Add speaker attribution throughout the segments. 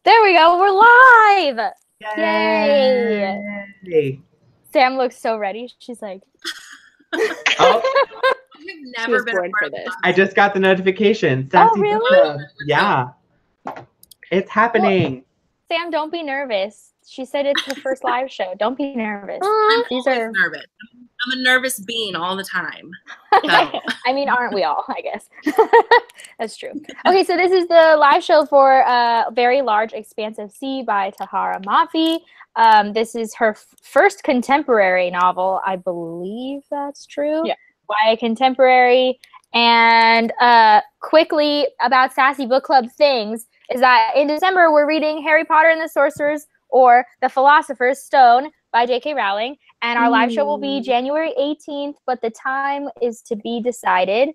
Speaker 1: There we go. We're live. Yay. Sam looks so ready. She's like,
Speaker 2: oh.
Speaker 3: I've never been
Speaker 4: for this.
Speaker 2: I just got the notification. Sassy
Speaker 1: really?
Speaker 2: Book Club. Yeah. It's happening.
Speaker 1: Well, Sam, don't be nervous. She said it's her first live show. Don't be nervous.
Speaker 3: I'm always nervous. I'm a nervous bean all the time. So.
Speaker 1: I mean, aren't we all, I guess. That's true. Okay, so this is the live show for Very Large Expansive Sea by Tahereh Mafi. This is her first contemporary novel. I believe that's true.
Speaker 4: Yeah.
Speaker 1: YA contemporary. And quickly about Sassy Book Club things is that in December we're reading Harry Potter and the Sorcerer's or The Philosopher's Stone by J.K. Rowling. And our live show will be January 18th, but the time is to be decided.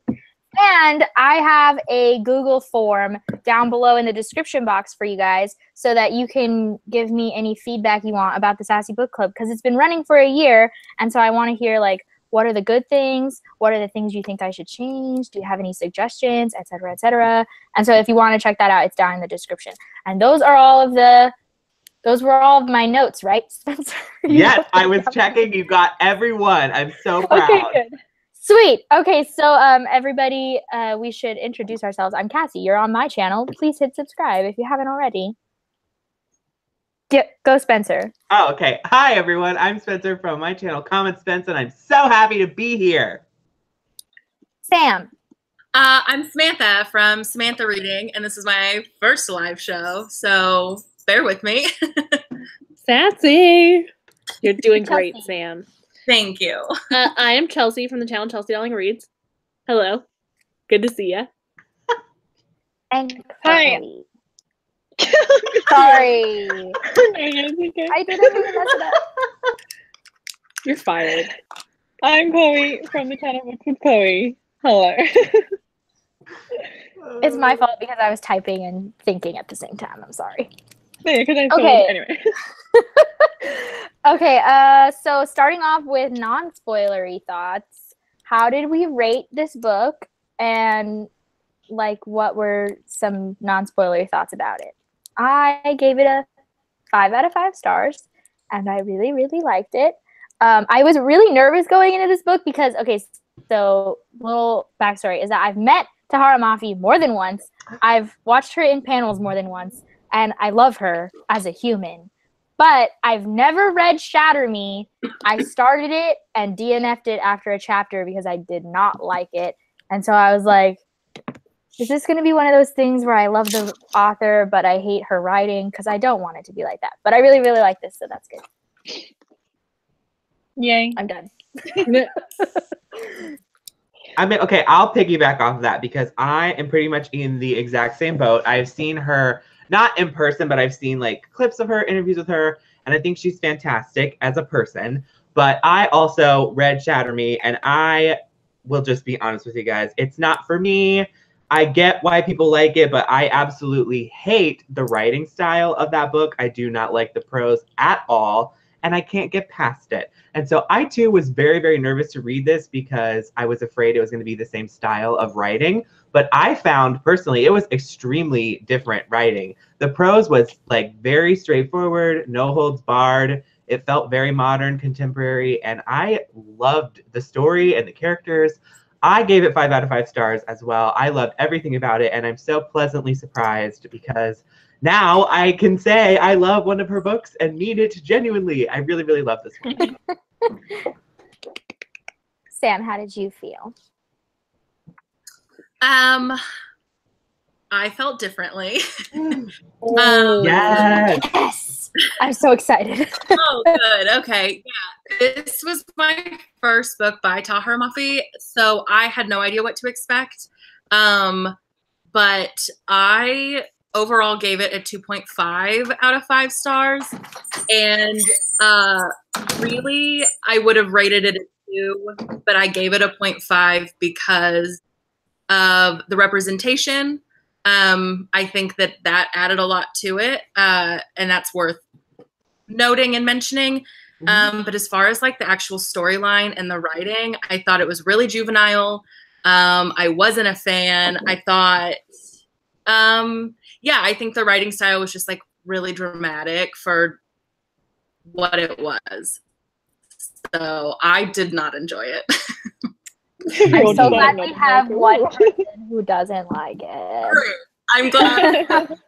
Speaker 1: And I have a Google form down below in the description box for you guys so that you can give me any feedback you want about the Sassy Book Club because it's been running for a year. And so I want to hear, like, what are the good things? What are the things you think I should change? Do you have any suggestions, et cetera, et cetera? And so if you want to check that out, it's down in the description. And those were all of my notes, right, Spencer?
Speaker 2: Yes, I was checking. You got everyone. I'm so proud.
Speaker 1: Okay, good. Sweet. Okay, so everybody, we should introduce ourselves. I'm Cassie. You're on my channel. Please hit subscribe if you haven't already. Go, Spencer.
Speaker 2: Oh, okay. Hi, everyone. I'm Spencer from my channel, Comment Spence, and I'm so happy to be here.
Speaker 1: Sam.
Speaker 3: I'm Samantha from Samantha Reading, and this is my first live show, so bear with me.
Speaker 4: Sassy. You're doing great, Sam.
Speaker 3: Thank you.
Speaker 4: I am Chelsea from the channel Chelsea Darling Reads. Hello. Good to see ya.
Speaker 1: And
Speaker 4: Hi.
Speaker 1: Chloe. Sorry. I didn't mean to mess it up.
Speaker 4: You're fired. I'm Chloe from the channel Books with Chloe. Hello.
Speaker 1: It's my fault because I was typing and thinking at the same time. I'm sorry.
Speaker 4: Yeah,
Speaker 1: Okay.
Speaker 4: Anyway.
Speaker 1: Okay, so starting off with non-spoilery thoughts, how did we rate this book? And, like, what were some non-spoilery thoughts about it? I gave it a 5 out of 5 stars, and I really, really liked it. I was really nervous going into this book because, okay, so little backstory is that I've met Tahereh Mafi more than once. I've watched her in panels more than once, and I love her as a human. But I've never read Shatter Me. I started it and DNF'd it after a chapter because I did not like it. And so I was like, is this going to be one of those things where I love the author, but I hate her writing? Because I don't want it to be like that. But I really, really like this, so that's good.
Speaker 4: Yay.
Speaker 1: I'm done.
Speaker 2: I mean, okay, I'll piggyback off of that because I am pretty much in the exact same boat. I've seen her, not in person, but I've seen, like, clips of her, interviews with her, and I think she's fantastic as a person. But I also read Shatter Me, and I will just be honest with you guys. It's not for me. I get why people like it, but I absolutely hate the writing style of that book. I do not like the prose at all, and I can't get past it. And so I, too, was very, very nervous to read this because I was afraid it was going to be the same style of writing. But I found, personally, it was extremely different writing. The prose was, like, very straightforward, no holds barred. It felt very modern, contemporary, and I loved the story and the characters. I gave it 5 out of 5 stars as well. I loved everything about it, and I'm so pleasantly surprised because now I can say I love one of her books and mean it genuinely. I really, really love this one.
Speaker 1: Sam, how did you feel?
Speaker 3: I felt differently.
Speaker 2: Yes.
Speaker 1: I'm so excited.
Speaker 3: Oh, good. Okay. Yeah. This was my first book by Tahereh Mafi, so I had no idea what to expect. But I overall gave it a 2.5 out of 5 stars. And really, I would have rated it a 2, but I gave it a 0.5 because of the representation. I think that added a lot to it, and that's worth noting and mentioning. But as far as, like, the actual storyline and the writing, I thought it was really juvenile. I wasn't a fan. I thought, yeah, I think the writing style was just, like, really dramatic for what it was. So I did not enjoy it.
Speaker 1: I'm so glad we have one person who doesn't like it.
Speaker 3: I'm glad.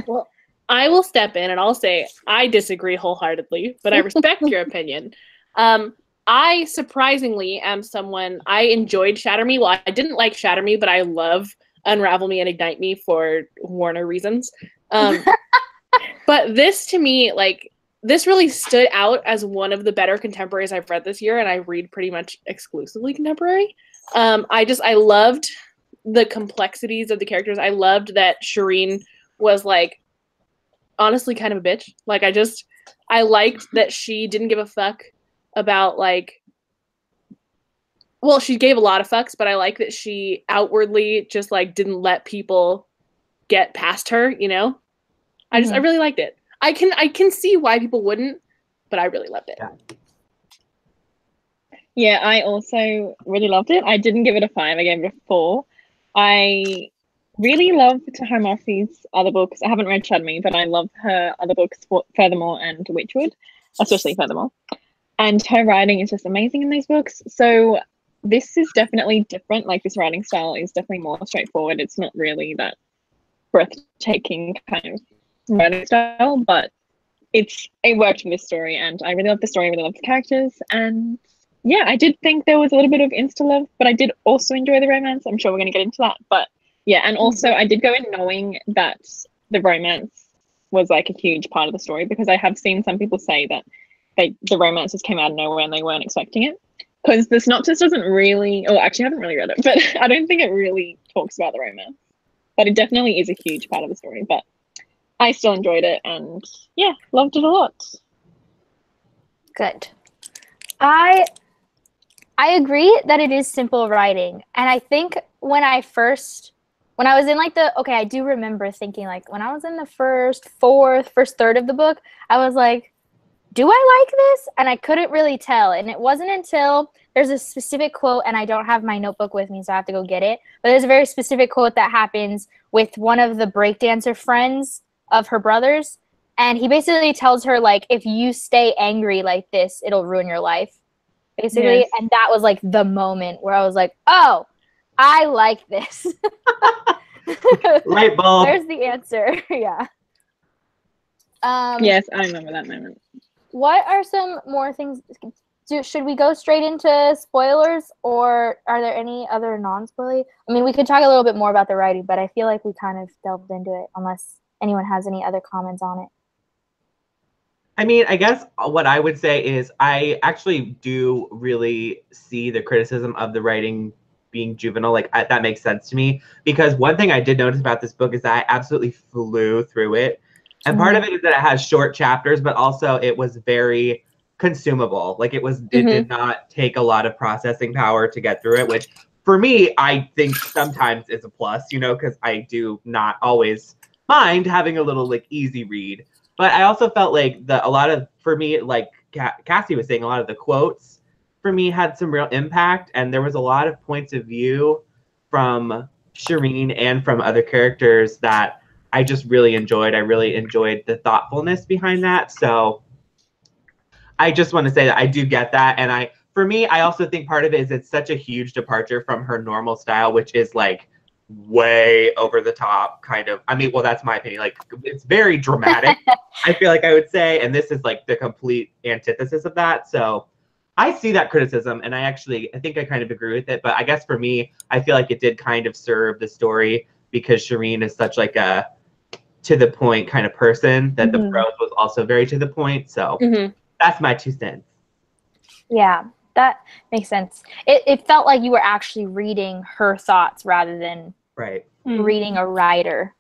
Speaker 4: Well, I will step in and I'll say I disagree wholeheartedly, but I respect your opinion. I surprisingly am someone, I enjoyed Shatter Me. Well, I didn't like Shatter Me, but I love Unravel Me and Ignite Me for Warner reasons. But this to me, like, this really stood out as one of the better contemporaries I've read this year, and I read pretty much exclusively contemporary. I loved the complexities of the characters. I loved that Shireen was, like, honestly kind of a bitch. Like, I liked that she didn't give a fuck about, like, well, she gave a lot of fucks, but I like that she outwardly just, like, didn't let people get past her, you know? I really liked it. I can see why people wouldn't, but I really loved it. Yeah, I also really loved it. I didn't give it a 5. I gave it a 4. I really love Tahereh Mafi's other books. I haven't read Shatter Me, but I love her other books, Furthermore and Witchwood, especially Furthermore. And her writing is just amazing in these books. So this is definitely different. Like, this writing style is definitely more straightforward. It's not really that breathtaking kind of writing style, but it worked in this story, and I really love the story. I really love the characters, and yeah, I did think there was a little bit of insta love, but I did also enjoy the romance. I'm sure we're going to get into that, but yeah, and also I did go in knowing that the romance was, like, a huge part of the story, because I have seen some people say that the romance just came out of nowhere and they weren't expecting it, because the synopsis doesn't really, or actually I haven't really read it, but I don't think it really talks about the romance, but it definitely is a huge part of the story. But I still enjoyed it, and yeah, loved it a lot.
Speaker 1: Good. I agree that it is simple writing, and I think when I was in, like, I do remember thinking, like, when I was in the first third of the book, I was like, do I like this? And I couldn't really tell. And it wasn't until there's a specific quote, and I don't have my notebook with me, so I have to go get it. But there's a very specific quote that happens with one of the breakdancer friends of her brothers. And he basically tells her, like, if you stay angry like this, it'll ruin your life, basically. Yes. And that was, like, the moment where I was like, oh, I like this.
Speaker 2: Light bulb.
Speaker 1: There's the answer. Yeah.
Speaker 4: Yes, I remember that moment.
Speaker 1: What are some more things? Should we go straight into spoilers, or are there any other non-spoilery? I mean, we could talk a little bit more about the writing, but I feel like we kind of delved into it, unless anyone has any other comments on it.
Speaker 2: I mean, I guess what I would say is I actually do really see the criticism of the writing being juvenile. Like, that makes sense to me, because one thing I did notice about this book is that I absolutely flew through it. And part of it is that it has short chapters, but also it was very consumable. Like, it did not take a lot of processing power to get through it, which for me, I think sometimes is a plus, you know, because I do not always mind having a little, like, easy read. But I also felt like for me, like Cassie was saying, a lot of the quotes for me had some real impact. And there was a lot of points of view from Shireen and from other characters that I just really enjoyed. I really enjoyed the thoughtfulness behind that. So I just want to say that I do get that. And for me, I also think part of it is it's such a huge departure from her normal style, which is, like, way over the top kind of. I mean, well, that's my opinion. Like, it's very dramatic, I feel like I would say. And this is, like, the complete antithesis of that. So I see that criticism, and I think I kind of agree with it. But I guess for me, I feel like it did kind of serve the story, because Shireen is such, like, a to the point kind of person that the prose was also very to the point. So that's my 2 cents.
Speaker 1: Yeah, that makes sense. It felt like you were actually reading her thoughts rather than reading a writer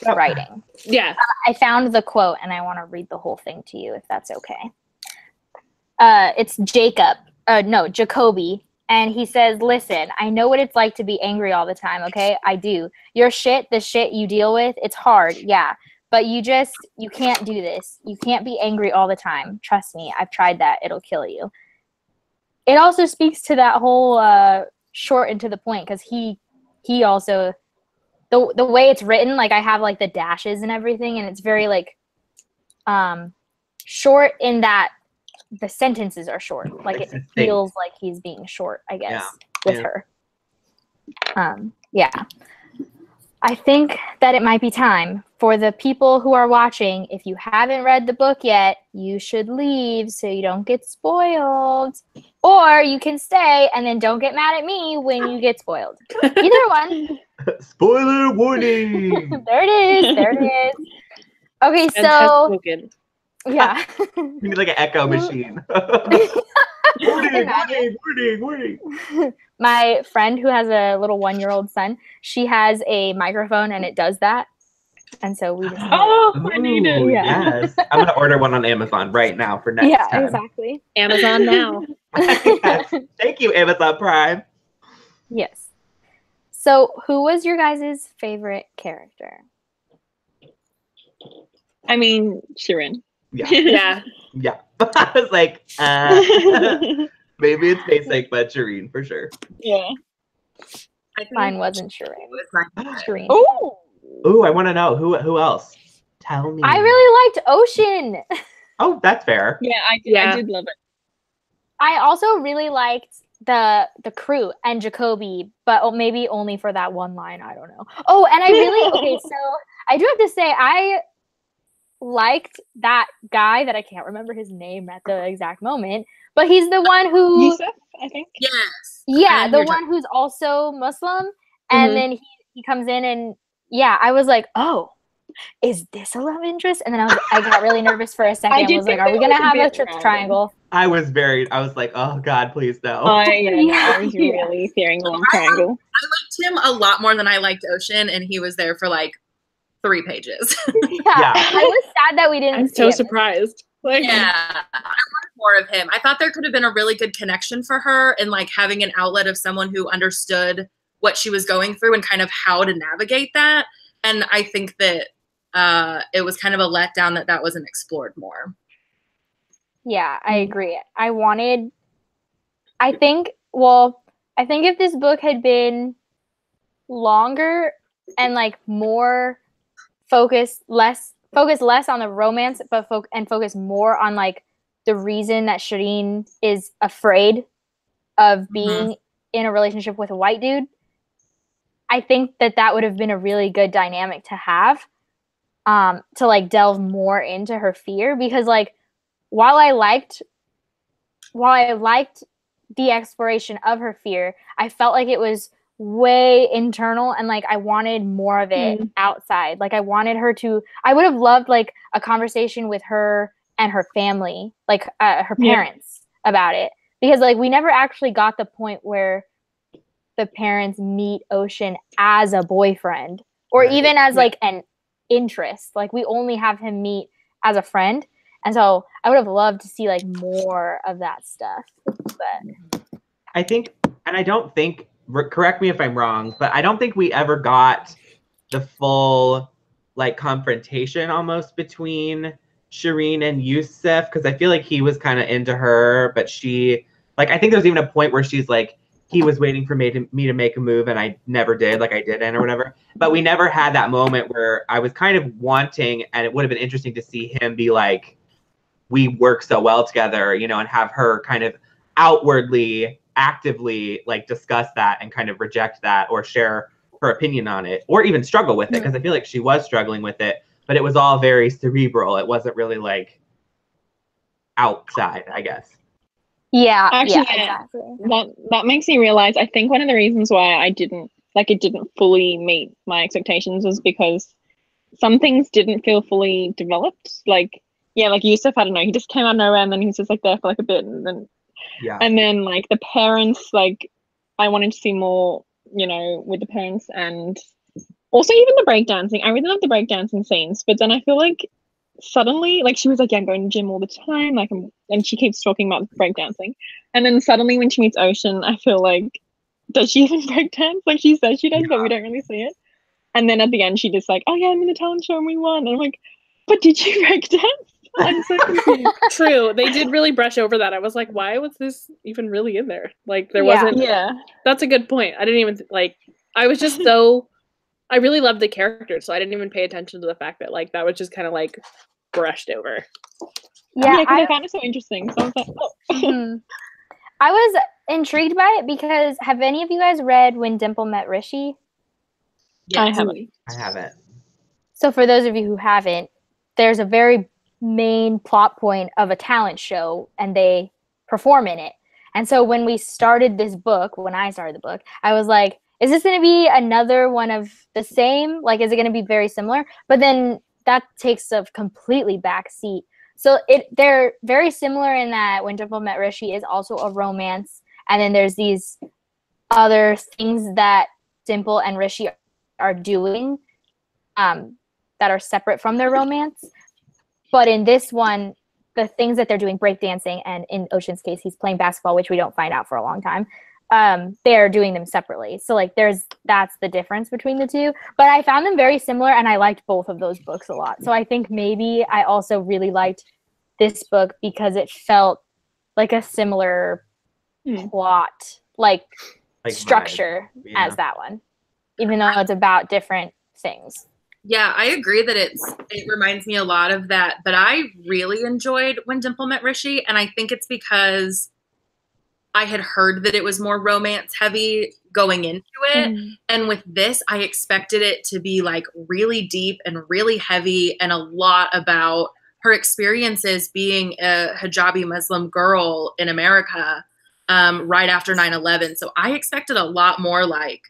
Speaker 1: writing.
Speaker 4: Yeah.
Speaker 1: I found the quote, and I want to read the whole thing to you, if that's okay. It's Jacoby. And he says, listen, I know what it's like to be angry all the time, okay? I do. Your shit, the shit you deal with, it's hard, yeah. But you can't do this. You can't be angry all the time. Trust me, I've tried that. It'll kill you. It also speaks to that whole short and to the point, because he also the way it's written, like I have like the dashes and everything, and it's very like short in that the sentences are short. Like it feels like he's being short, I guess, with her. Yeah. I think that it might be time for the people who are watching. If you haven't read the book yet, you should leave so you don't get spoiled. Or you can stay and then don't get mad at me when you get spoiled. Either one.
Speaker 2: Spoiler warning!
Speaker 1: There it is. There it is. Okay, so... Yeah.
Speaker 2: You need like an echo machine. Warning.
Speaker 1: My friend who has a little 1-year-old son, she has a microphone and it does that. And so we just
Speaker 4: I need it.
Speaker 1: Yeah.
Speaker 2: Yes. I'm gonna order one on Amazon right now for next time.
Speaker 1: Yeah, exactly.
Speaker 4: Amazon now.
Speaker 2: Yes. Thank you, Amazon Prime.
Speaker 1: Yes. So who was your guys' favorite character?
Speaker 4: I mean, Shirin.
Speaker 2: Yeah. Yeah. I was like, maybe it's basic, but Shireen for sure.
Speaker 4: Yeah.
Speaker 3: I think
Speaker 1: Mine wasn't Shireen.
Speaker 3: it was
Speaker 1: Shireen.
Speaker 2: Ooh, I want to know who else. Tell me.
Speaker 1: I really liked Ocean.
Speaker 2: Oh, that's fair.
Speaker 4: Yeah, I did love it.
Speaker 1: I also really liked the crew and Jacoby, but maybe only for that one line. I don't know. Oh, and I really okay. So I do have to say I liked that guy that I can't remember his name at the exact moment, but he's the one who
Speaker 4: Yusuf, I think.
Speaker 3: Yes.
Speaker 1: Yeah, the one who's also Muslim, and then he comes in and I was like, oh, is this a love interest? And then I got really nervous for a second. I was like, are we gonna have a triangle?
Speaker 2: I was like, oh God, please no.
Speaker 4: I was really fearing a love triangle.
Speaker 3: I liked him a lot more than I liked Ocean, and he was there for like 3 pages.
Speaker 1: Yeah. I was sad that we didn't.
Speaker 4: I'm so surprised. Like,
Speaker 3: yeah, I wanted more of him. I thought there could have been a really good connection for her, and like having an outlet of someone who understood what she was going through and kind of how to navigate that. And I think that it was kind of a letdown that wasn't explored more.
Speaker 1: Yeah, I agree. I think if this book had been longer and like more focus less on the romance, but focus more on like the reason that Shireen is afraid of being in a relationship with a white dude. I think that would have been a really good dynamic to have, to like delve more into her fear, because like while I liked the exploration of her fear, I felt like it was way internal, and like I wanted more of it outside. Like I would have loved like a conversation with her and her family, like her parents about it, because like we never actually got the point where the parents meet Ocean as a boyfriend or even as like an interest. Like we only have him meet as a friend, and so I would have loved to see like more of that stuff. But
Speaker 2: I think, and I don't think, correct me if I'm wrong, but I don't think we ever got the full like confrontation almost between Shireen and Yusuf, because I feel like he was kind of into her, but she, like, I think there's even a point where she's like, he was waiting for me to make a move and I never did, like I didn't or whatever. But we never had that moment where I was kind of wanting, and it would have been interesting to see him be like, we work so well together, you know, and have her kind of outwardly, actively like discuss that and kind of reject that or share her opinion on it, or even struggle with it, because I feel like she was struggling with it, but it was all very cerebral. It wasn't really like outside, I guess.
Speaker 1: yeah,
Speaker 4: actually,
Speaker 1: exactly.
Speaker 4: that makes me realize, I think one of the reasons why it didn't fully meet my expectations was because some things didn't feel fully developed. Like Yusuf, I don't know, he just came out of nowhere and then he's just like there for like a bit, and then like the parents, like I wanted to see more, you know, with the parents, and also even the breakdancing. I really love the breakdancing scenes, but then I feel like suddenly, like she was like, yeah, I'm going to gym all the time, like, and she keeps talking about breakdancing, and then suddenly when she meets Ocean, I feel like, does she even breakdance? Like she says she does, but we don't really see it. And then at the end, she just like, oh yeah, I'm in the talent show and we won. And I'm like, but did you breakdance? I'm so confused.
Speaker 5: True, they did really brush over that. I was like, why was this even really in there? Like there wasn't.
Speaker 4: Yeah,
Speaker 5: that's a good point. I didn't even like. I was just so I really loved the characters, so I didn't even pay attention to the fact that like that was just kind of like brushed over.
Speaker 1: Yeah,
Speaker 4: I found it so interesting. So I was like, oh.
Speaker 1: Mhm. I was intrigued by it because have any of you guys read When Dimple Met Rishi?
Speaker 4: I haven't.
Speaker 2: I haven't.
Speaker 1: So for those of you who haven't, there's a very main plot point of a talent show and they perform in it. And so when we started this book, when I started the book, I was like, is this going to be another one of the same? Like, is it going to be very similar? But then that takes a completely back seat. So they're very similar in that When Dimple Met Rishi is also a romance. And then there's these other things that Dimple and Rishi are doing that are separate from their romance. But in this one, the things that they're doing, breakdancing, and in Ocean's case, he's playing basketball, which we don't find out for a long time. They're doing them separately. So like that's the difference between the two. But I found them very similar and I liked both of those books a lot. So I think maybe I also really liked this book because it felt like a similar plot, like structure as that one, even though it's about different things.
Speaker 3: Yeah, I agree that it reminds me a lot of that, but I really enjoyed When Dimple Met Rishi, and I think it's because I had heard that it was more romance heavy going into it. And with this, I expected it to be like really deep and really heavy and a lot about her experiences being a hijabi Muslim girl in America right after 9/11. So I expected a lot more like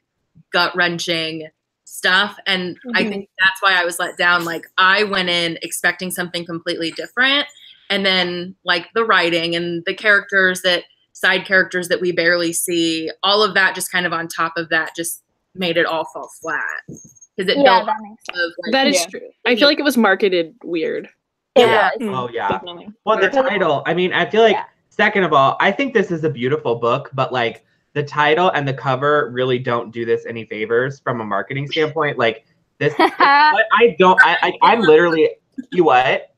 Speaker 3: gut-wrenching stuff. And I think that's why I was let down. Like I went in expecting something completely different. And then like the writing and the characters side characters that we barely see, all of that just kind of on top of that just made it all fall flat. Because it built
Speaker 5: that is true. I feel like it was marketed weird.
Speaker 1: Yeah.
Speaker 2: Oh yeah.
Speaker 4: Definitely.
Speaker 2: Well, the title, I mean, I feel like second of all, I think this is a beautiful book, but like the title and the cover really don't do this any favors from a marketing standpoint. Like this, but I'm literally, you what?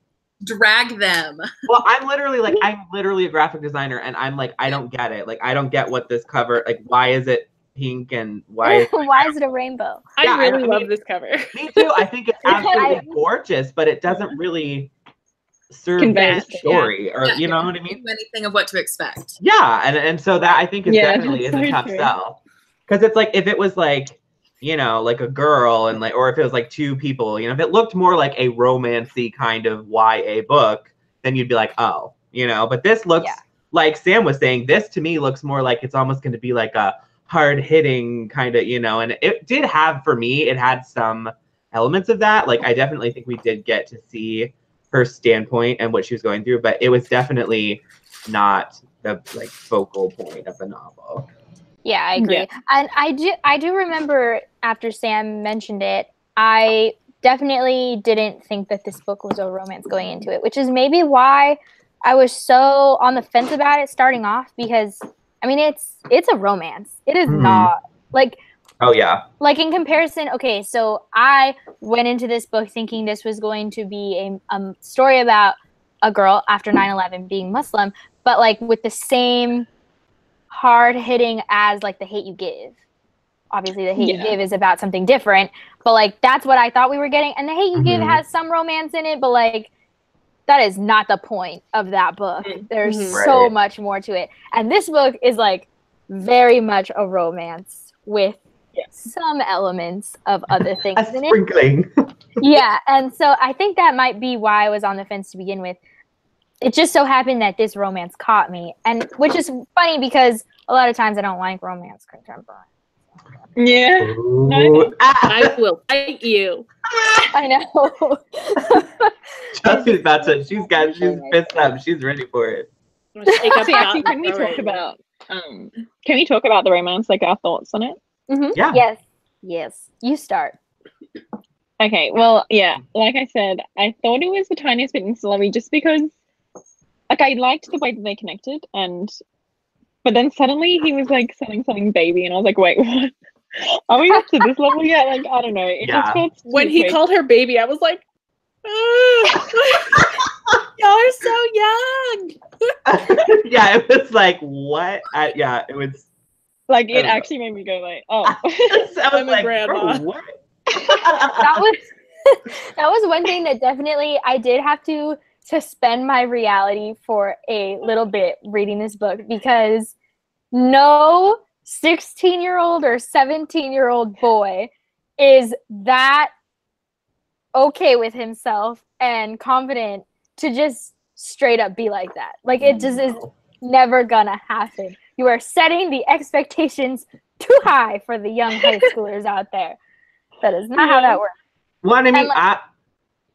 Speaker 3: Drag them.
Speaker 2: Well, I'm literally a graphic designer and I'm like, I don't get it. Like, I don't get what this cover, like, why is it pink and why
Speaker 1: is it a rainbow?
Speaker 5: I really love this cover.
Speaker 2: Me too. I think it's absolutely gorgeous, but it doesn't really serve the story or you know what I mean?
Speaker 3: Anything of what to expect.
Speaker 2: Yeah, and so that I think is definitely is a tough sell. Because it's like if it was like, you know, like a girl and like, or if it was like two people, you know, if it looked more like a romancy kind of YA book, then you'd be like, oh, you know, but this looks like Sam was saying, this to me looks more like it's almost going to be like a hard hitting kind of, you know, and it did have, for me, it had some elements of that. Like, I definitely think we did get to see her standpoint and what she was going through, but it was definitely not the like focal point of the novel.
Speaker 1: Yeah, I agree. And I do remember after Sam mentioned it, I definitely didn't think that this book was a romance going into it, which is maybe why I was so on the fence about it starting off, because I mean it's a romance. It is not like like in comparison, okay, so I went into this book thinking this was going to be a story about a girl after 9/11 being Muslim, but like with the same hard hitting as like The Hate U Give. Obviously The Hate U Give is about something different, but like that's what I thought we were getting. And The Hate U Give has some romance in it, but like that is not the point of that book. There's so much more to it. And this book is like very much a romance with some elements of other things in
Speaker 2: it.
Speaker 1: Yeah, and so I think that might be why I was on the fence to begin with. It just so happened that this romance caught me, and which is funny because a lot of times I don't like romance contemporary.
Speaker 4: Yeah.
Speaker 5: I will fight you.
Speaker 1: I know.
Speaker 2: Chelsea's about to, she's pissed up. She's ready for it.
Speaker 4: Actually, can we talk about the romance, like our thoughts on it?
Speaker 2: Yeah.
Speaker 1: Yes. You start.
Speaker 4: Okay, well, yeah, like I said, I thought it was the tiniest bit slummy just because, like, I liked the way that they connected, but then suddenly he was, like, selling baby, and I was like, wait, what? Are we up to this level yet? Like, I don't know. It just felt
Speaker 5: when he called her baby, I was like, y'all are so young.
Speaker 2: Yeah, it was like, what? It was...
Speaker 4: Like, it actually made me go like, oh.
Speaker 2: I was like,
Speaker 5: grandma.
Speaker 2: what?
Speaker 1: That was that was one thing that definitely I did have to suspend my reality for a little bit reading this book, because no 16-year-old or 17-year-old boy is that okay with himself and confident to just straight up be like that. Like, it just is never gonna happen. You are setting the expectations too high for the young high schoolers out there. That is not how that works.
Speaker 2: Well, I mean,
Speaker 1: like,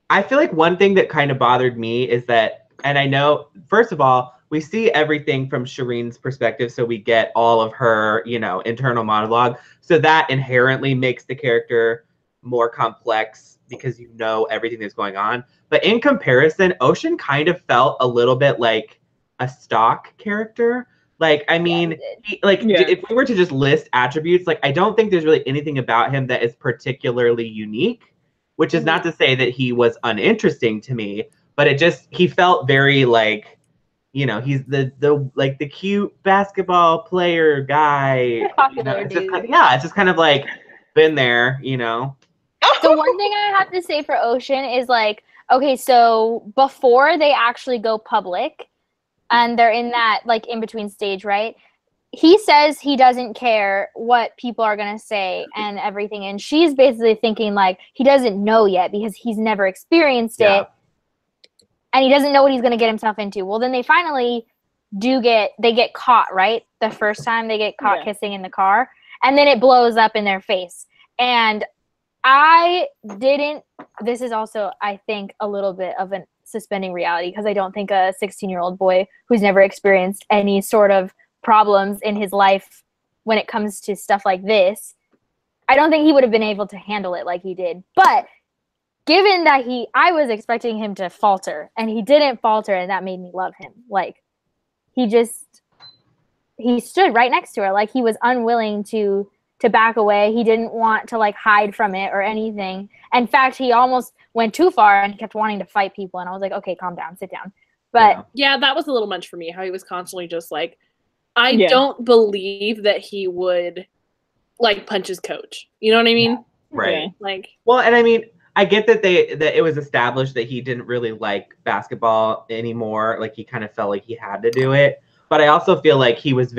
Speaker 2: I feel like one thing that kind of bothered me is that, and I know, first of all, we see everything from Shireen's perspective, so we get all of her, you know, internal monologue. So that inherently makes the character more complex because you know everything that's going on. But in comparison, Ocean kind of felt a little bit like a stock character. Like, I mean, if we were to just list attributes, like, I don't think there's really anything about him that is particularly unique, which is not to say that he was uninteresting to me, but it just, he felt very like, you know, he's the like the cute basketball player guy.
Speaker 1: Popular
Speaker 2: It's
Speaker 1: dude.
Speaker 2: it's just kind of like been there, you know.
Speaker 1: So one thing I have to say for Ocean is, like, okay, so before they actually go public and they're in that, like, in-between stage, right? He says he doesn't care what people are going to say and everything. And she's basically thinking, like, he doesn't know yet because he's never experienced it. And he doesn't know what he's going to get himself into. Well, then they finally get caught, right? The first time they get caught kissing in the car. And then it blows up in their face. And this is also, I think, a little bit of an suspending reality, because I don't think a 16-year-old boy who's never experienced any sort of problems in his life when it comes to stuff like this, I don't think he would have been able to handle it like he did. But given that I was expecting him to falter, and he didn't falter, and that made me love him. Like, he stood right next to her. Like, he was unwilling to back away. He didn't want to, like, hide from it or anything. In fact, he almost went too far and kept wanting to fight people. And I was like, okay, calm down, sit down. But
Speaker 5: yeah, that was a little much for me, how he was constantly just like, I don't believe that he would, like, punch his coach. You know what I mean?
Speaker 2: Yeah. Right.
Speaker 5: Like,
Speaker 2: well, and I mean, I get that that it was established that he didn't really like basketball anymore. Like, he kind of felt like he had to do it. But I also feel like he was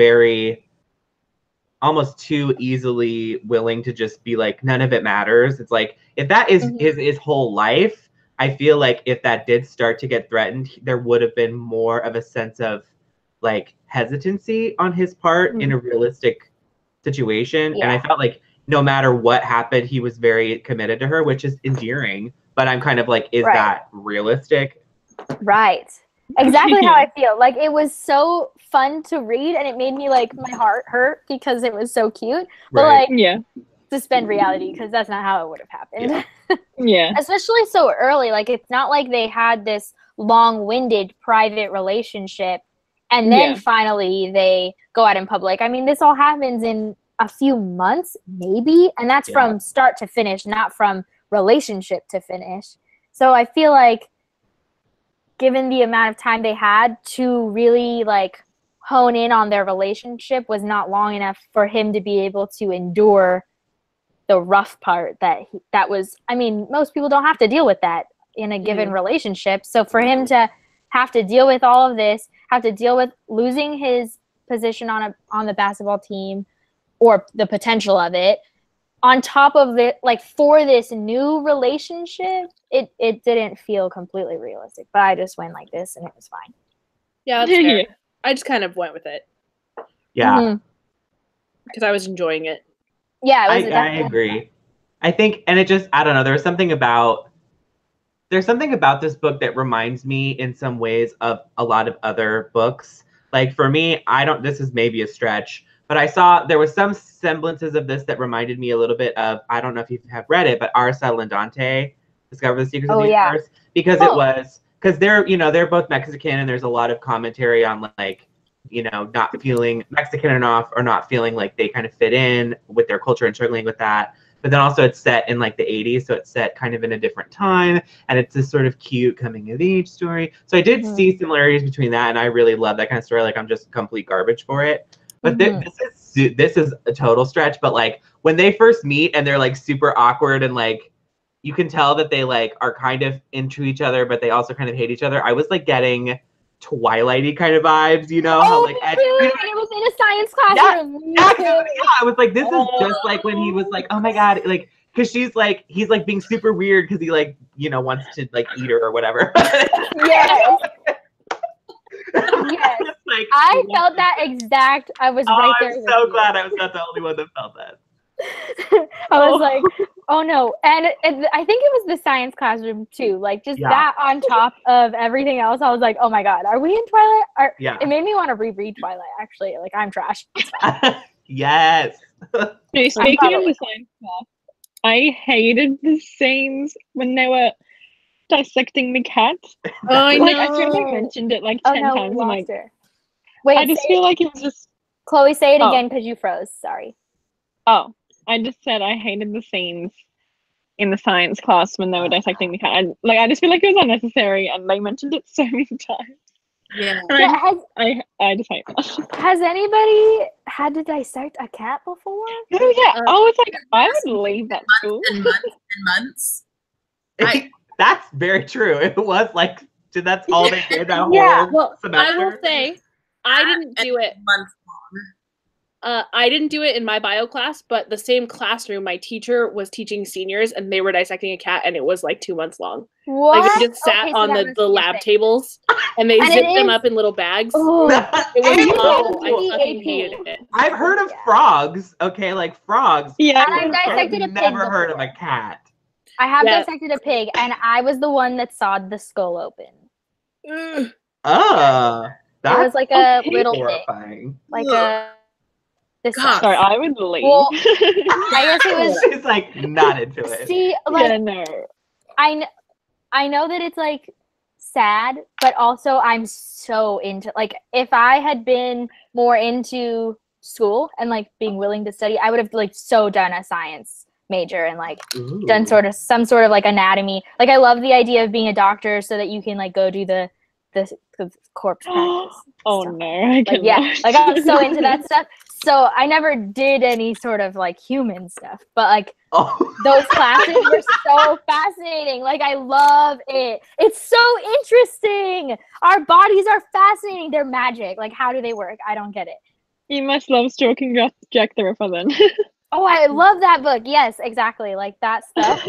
Speaker 2: almost too easily willing to just be like, none of it matters. It's like, if that is his whole life, I feel like if that did start to get threatened, there would have been more of a sense of, like, hesitancy on his part in a realistic situation. And I felt like no matter what happened, he was very committed to her, which is endearing. But I'm kind of like, is that realistic?
Speaker 1: Right. Exactly how I feel. Like, it was so fun to read, and it made me, like, my heart hurt because it was so cute. But like, suspend reality, because that's not how it would have happened. Especially so early. Like, it's not like they had this long-winded private relationship and then finally they go out in public. I mean, this all happens in a few months, maybe, and that's from start to finish, not from relationship to finish. So I feel like, given the amount of time they had to really, like, hone in on their relationship, was not long enough for him to be able to endure the rough part that was, I mean, most people don't have to deal with that in a given relationship. So for him to have to deal with all of this, have to deal with losing his position on the basketball team, or the potential of it, on top of it, like, for this new relationship, it didn't feel completely realistic. But I just went like this, and it was fine.
Speaker 5: Yeah, that's fair. I just kind of went with it.
Speaker 2: Yeah.
Speaker 5: Because I was enjoying it.
Speaker 1: Yeah,
Speaker 2: I agree. I think, and it just, I don't know, there's something about this book that reminds me in some ways of a lot of other books. Like, for me, this is maybe a stretch, but I saw there was some semblances of this that reminded me a little bit of, I don't know if you have read it, but Araceli and Dante, Discover the Secrets of the Universe. Because they're both Mexican, and there's a lot of commentary on, like, you know, not feeling Mexican enough, or not feeling like they kind of fit in with their culture and struggling with that. But then also it's set in, like, the 80s, so it's set kind of in a different time, and it's this sort of cute coming of age story. So I did see similarities between that, and I really love that kind of story. Like, I'm just complete garbage for it. But this is a total stretch. But like when they first meet and they're like super awkward and like you can tell that they like are kind of into each other, but they also kind of hate each other. I was like getting Twilight-y kind of vibes, you know? How like
Speaker 1: and it was in a science classroom.
Speaker 2: Yeah, I was like, this is just like when he was like, oh my god, like because he's like being super weird because he like wants to like eat her or whatever.
Speaker 1: Yes. Yes.
Speaker 2: Like,
Speaker 1: I felt that exact. I was right there.
Speaker 2: I'm so glad I was not the only one that felt that.
Speaker 1: I was like, oh no. And I think it was the science classroom too. Like just that on top of everything else. I was like, oh my god, are we in Twilight? It made me want to reread Twilight actually. Like I'm trash.
Speaker 2: Yes.
Speaker 4: No, speaking of the science class, I hated the scenes when they were dissecting the cat.
Speaker 5: Oh, I know.
Speaker 4: Like I feel like I mentioned it like 10 times. I'm like,
Speaker 1: wait,
Speaker 4: I just feel like it was just.
Speaker 1: Chloe, say it again because you froze. Sorry.
Speaker 4: Oh, I just said I hated the scenes in the science class when they were dissecting the cat. I just feel like it was unnecessary, and they mentioned it so many times.
Speaker 3: Yeah.
Speaker 4: I just hate that.
Speaker 1: Has anybody had to dissect a cat before?
Speaker 4: Oh yeah, I was like, I would leave that school.
Speaker 3: Months.
Speaker 2: That's very true. It was like, that's all they did that whole semester.
Speaker 5: I will say, I didn't do it.
Speaker 3: Months long.
Speaker 5: I didn't do it in my bio class, but the same classroom, my teacher was teaching seniors, and they were dissecting a cat, and it was like 2 months long.
Speaker 1: What?
Speaker 5: Like they just sat on the lab tables, and they zipped them up in little bags.
Speaker 1: Oh,
Speaker 5: it was awful. I fucking hated it.
Speaker 2: I've heard of frogs. Okay, like frogs.
Speaker 4: Yeah,
Speaker 1: I've dissected a pig.
Speaker 2: Never heard of a cat.
Speaker 1: I have dissected a pig, and I was the one that sawed the skull open.
Speaker 2: It
Speaker 1: was like a little
Speaker 2: horrifying.
Speaker 1: Pig, like a.
Speaker 4: Sorry, I would leave.
Speaker 1: Well, I guess it was.
Speaker 2: She's like not into it.
Speaker 1: See, like
Speaker 4: no.
Speaker 1: I know that it's like sad, but also I'm so into like if I had been more into school and like being willing to study, I would have like so done a science major and like done some sort of like anatomy. Like I love the idea of being a doctor so that you can like go do the corpse practice.
Speaker 4: Oh
Speaker 1: stuff.
Speaker 4: no, I
Speaker 1: like, like I'm so into that stuff. So I never did any sort of like human stuff, but like those classes were so fascinating. Like I love it. It's so interesting. Our bodies are fascinating. They're magic. Like how do they work? I don't get it.
Speaker 4: You must love Stroking Jack the Ripper then.
Speaker 1: Oh, I love that book. Yes, exactly. Like that stuff.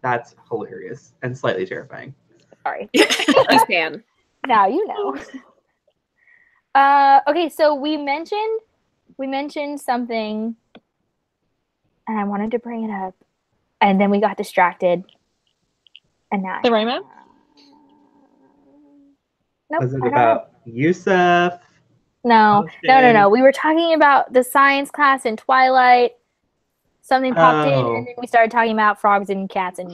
Speaker 2: That's hilarious and slightly terrifying.
Speaker 1: Sorry.
Speaker 5: I stand.
Speaker 1: Now you know. Okay, so we mentioned something, and I wanted to bring it up, and then we got distracted, and now
Speaker 4: the romance.
Speaker 1: Nope,
Speaker 2: was it about Yusuf?
Speaker 1: No. We were talking about the science class in Twilight. Something popped in, and then we started talking about frogs and cats and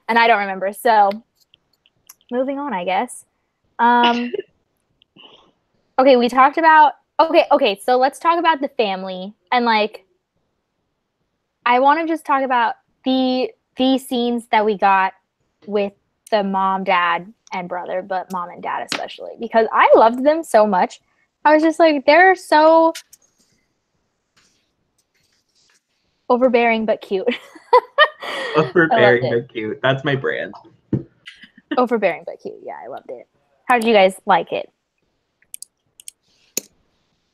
Speaker 1: and I don't remember. So, moving on, I guess. Okay, we talked about okay, so let's talk about the family and like I want to just talk about the scenes that we got with the mom, dad, and brother, but mom and dad especially because I loved them so much. I was just like they're so overbearing but cute.
Speaker 2: Overbearing but cute. That's my brand.
Speaker 1: Overbearing but cute. Yeah, I loved it. How did you guys like it?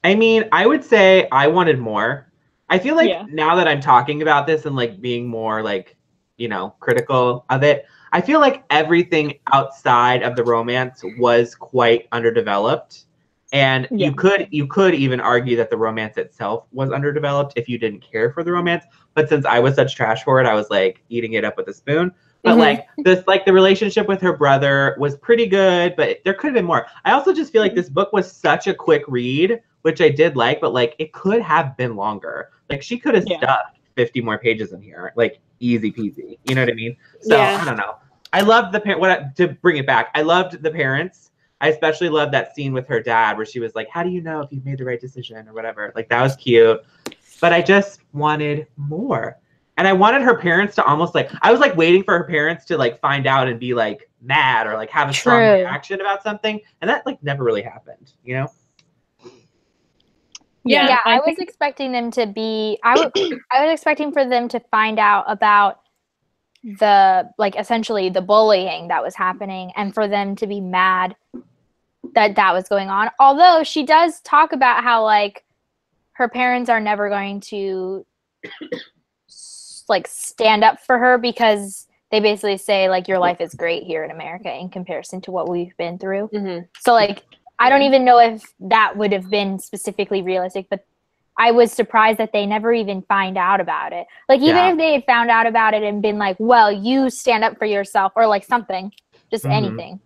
Speaker 2: I mean, I would say I wanted more. I feel like now that I'm talking about this and like being more like, critical of it, I feel like everything outside of the romance was quite underdeveloped. And you could even argue that the romance itself was underdeveloped if you didn't care for the romance. But since I was such trash for it, I was like eating it up with a spoon. But like the relationship with her brother was pretty good, but there could have been more. I also just feel like this book was such a quick read, which I did like, but like it could have been longer. Like she could have stuffed 50 more pages in here, like easy peasy. You know what I mean? So I don't know. I loved to bring it back. I loved the parents. I especially loved that scene with her dad where she was like, how do you know if you've made the right decision or whatever? Like that was cute, but I just wanted more. And I wanted her parents to almost like, I was like waiting for her parents to like find out and be like, mad or like have a strong reaction about something, and that like never really happened, you know?
Speaker 1: Yeah, I was expecting them to be. I was expecting for them to find out about the like essentially the bullying that was happening, and for them to be mad that that was going on. Although she does talk about how like her parents are never going to like stand up for her because they basically say like your life is great here in America in comparison to what we've been through. So like I don't even know if that would have been specifically realistic, but I was surprised that they never even find out about it. Like even if they had found out about it and been like, well, you stand up for yourself or like something, just anything.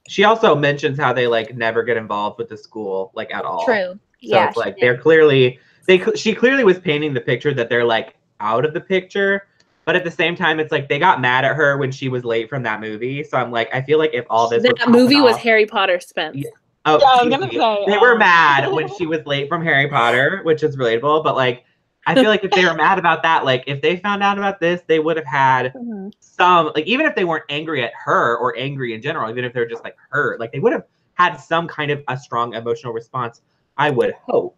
Speaker 2: She also mentions how they like never get involved with the school like at all.
Speaker 1: True.
Speaker 2: So it's like they're clearly she clearly was painting the picture that they're like out of the picture, but at the same time it's like they got mad at her when she was late from that movie. So I'm like, I feel like if all this
Speaker 5: movie was Harry Potter, Spence.
Speaker 2: I was gonna say they were mad when she was late from Harry Potter, which is relatable, but like I feel like if they were mad about that, like if they found out about this, they would have had some, like even if they weren't angry at her or angry in general, even if they're just like hurt, like they would have had some kind of a strong emotional response, I would hope.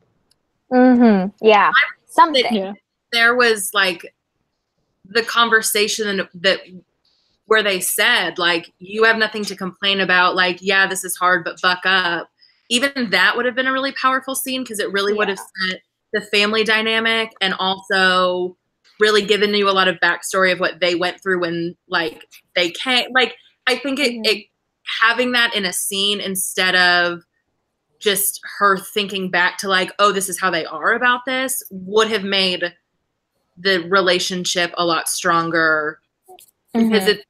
Speaker 1: Yeah. Something.
Speaker 3: Yeah. There was like the conversation that where they said like, you have nothing to complain about. Like, yeah, this is hard, but buck up. Even that would have been a really powerful scene because it really would have set the family dynamic and also really given you a lot of backstory of what they went through when like they can't, like, I think it having that in a scene instead of just her thinking back to like, oh, this is how they are about this would have made the relationship a lot stronger because it's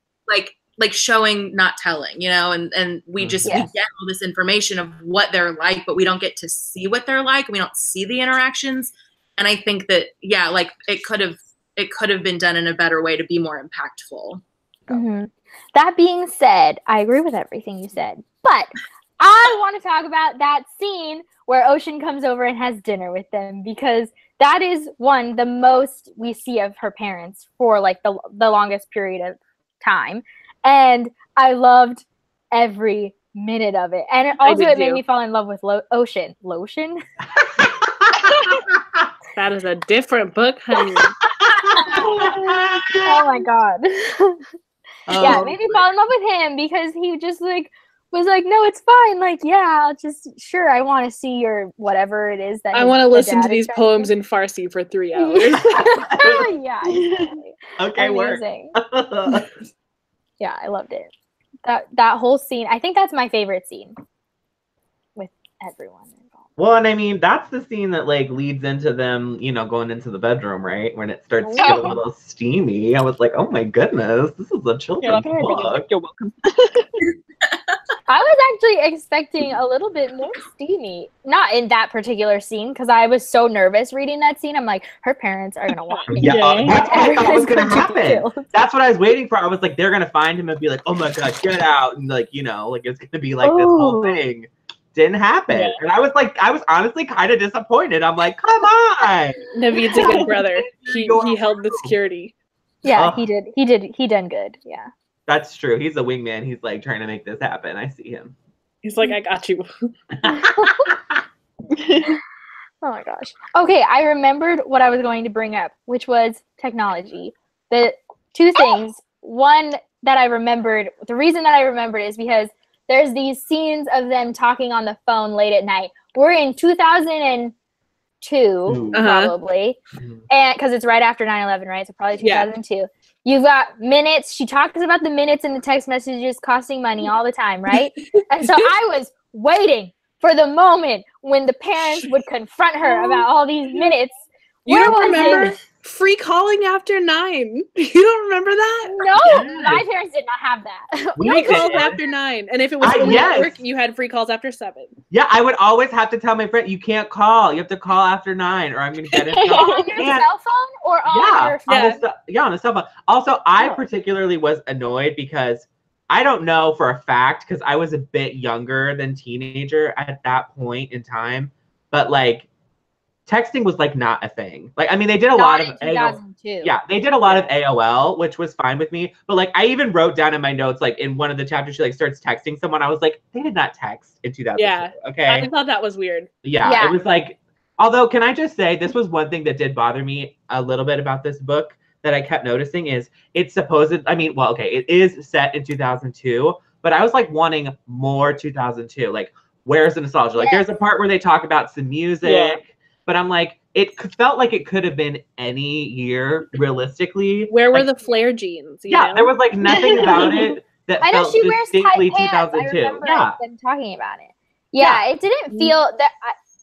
Speaker 3: like showing, not telling, you know, and we just we get all this information of what they're like, but we don't get to see what they're like. We don't see the interactions. And I think that, like it could have been done in a better way to be more impactful.
Speaker 1: That being said, I agree with everything you said, but I want to talk about that scene where Ocean comes over and has dinner with them because that is the most we see of her parents for like the longest period of time. And I loved every minute of it. And it made me fall in love with Ocean. Lotion?
Speaker 5: That is a different book, honey.
Speaker 1: Oh my God. Yeah, it made me fall in love with him because he just like was like, no, it's fine. Like, yeah, I'll just, sure, I want to see your whatever it is that
Speaker 5: I want to listen to these poems in Farsi for 3 hours.
Speaker 1: Yeah. Exactly.
Speaker 2: Okay,
Speaker 1: amazing. Yeah, I loved it. That whole scene, I think that's my favorite scene with everyone involved.
Speaker 2: Well, and I mean, that's the scene that like leads into them, you know, going into the bedroom, right? When it starts to get a little steamy. I was like, oh my goodness, this is a children's book.
Speaker 4: You're welcome.
Speaker 1: I was actually expecting a little bit more steamy. Not in that particular scene, because I was so nervous reading that scene. I'm like, her parents are going to walk in.
Speaker 2: Yeah, that's what I thought was going to happen. That's what I was waiting for. I was like, they're going to find him and be like, oh my God, get out. And like, you know, like it's going to be like this whole thing. Didn't happen. Yeah. And I was like, I was honestly kind of disappointed. I'm like, come on.
Speaker 5: Naveed's a good brother. He held the security.
Speaker 1: Yeah, he did. He done good. Yeah.
Speaker 2: That's true. He's a wingman. He's like trying to make this happen. I see him.
Speaker 5: He's like, I got you.
Speaker 1: Oh my gosh. Okay, I remembered what I was going to bring up, which was technology. The two things. One that I remembered, the reason that I remembered is because there's these scenes of them talking on the phone late at night. We're in 2002, probably. And because it's right after 9/11, right? So probably 2002. Yeah. You've got minutes. She talks about the minutes in the text messages costing money all the time, right? And so I was waiting for the moment when the parents would confront her about all these minutes.
Speaker 5: You don't remember free calling after 9? You don't remember that?
Speaker 1: No, my parents did not have that.
Speaker 5: Free calls after 9. And if it was only at work, you had free calls after 7.
Speaker 2: Yeah, I would always have to tell my friend, you can't call. You have to call after 9 or I'm going to get in trouble.
Speaker 1: On your cell phone or on your phone?
Speaker 2: On the cell phone. Also, I particularly was annoyed because I don't know for a fact because I was a bit younger than teenager at that point in time. But like, texting was like not a thing. Like, I mean, they did a
Speaker 1: Not
Speaker 2: lot
Speaker 1: in
Speaker 2: of
Speaker 1: 2002.
Speaker 2: yeah, they did a lot of AOL, which was fine with me. But like, I even wrote down in my notes, like in one of the chapters, she like starts texting someone. I was like, they did not text in 2002.
Speaker 5: Yeah.
Speaker 2: Okay.
Speaker 5: I thought that was weird.
Speaker 2: Yeah, it was like, although, can I just say, this was one thing that did bother me a little bit about this book that I kept noticing is it's supposed, I mean, well, okay, it is set in 2002, but I was like wanting more 2002. Like, where's the nostalgia? Like, there's a part where they talk about some music, but I'm like, it felt like it could have been any year realistically.
Speaker 5: Where were
Speaker 2: like,
Speaker 5: the flare jeans? You know?
Speaker 2: there was like nothing about it that
Speaker 1: I know
Speaker 2: felt
Speaker 1: she wears tight
Speaker 2: distinctly
Speaker 1: pants.
Speaker 2: 2002.
Speaker 1: I remember them talking about it. Yeah, it didn't feel that.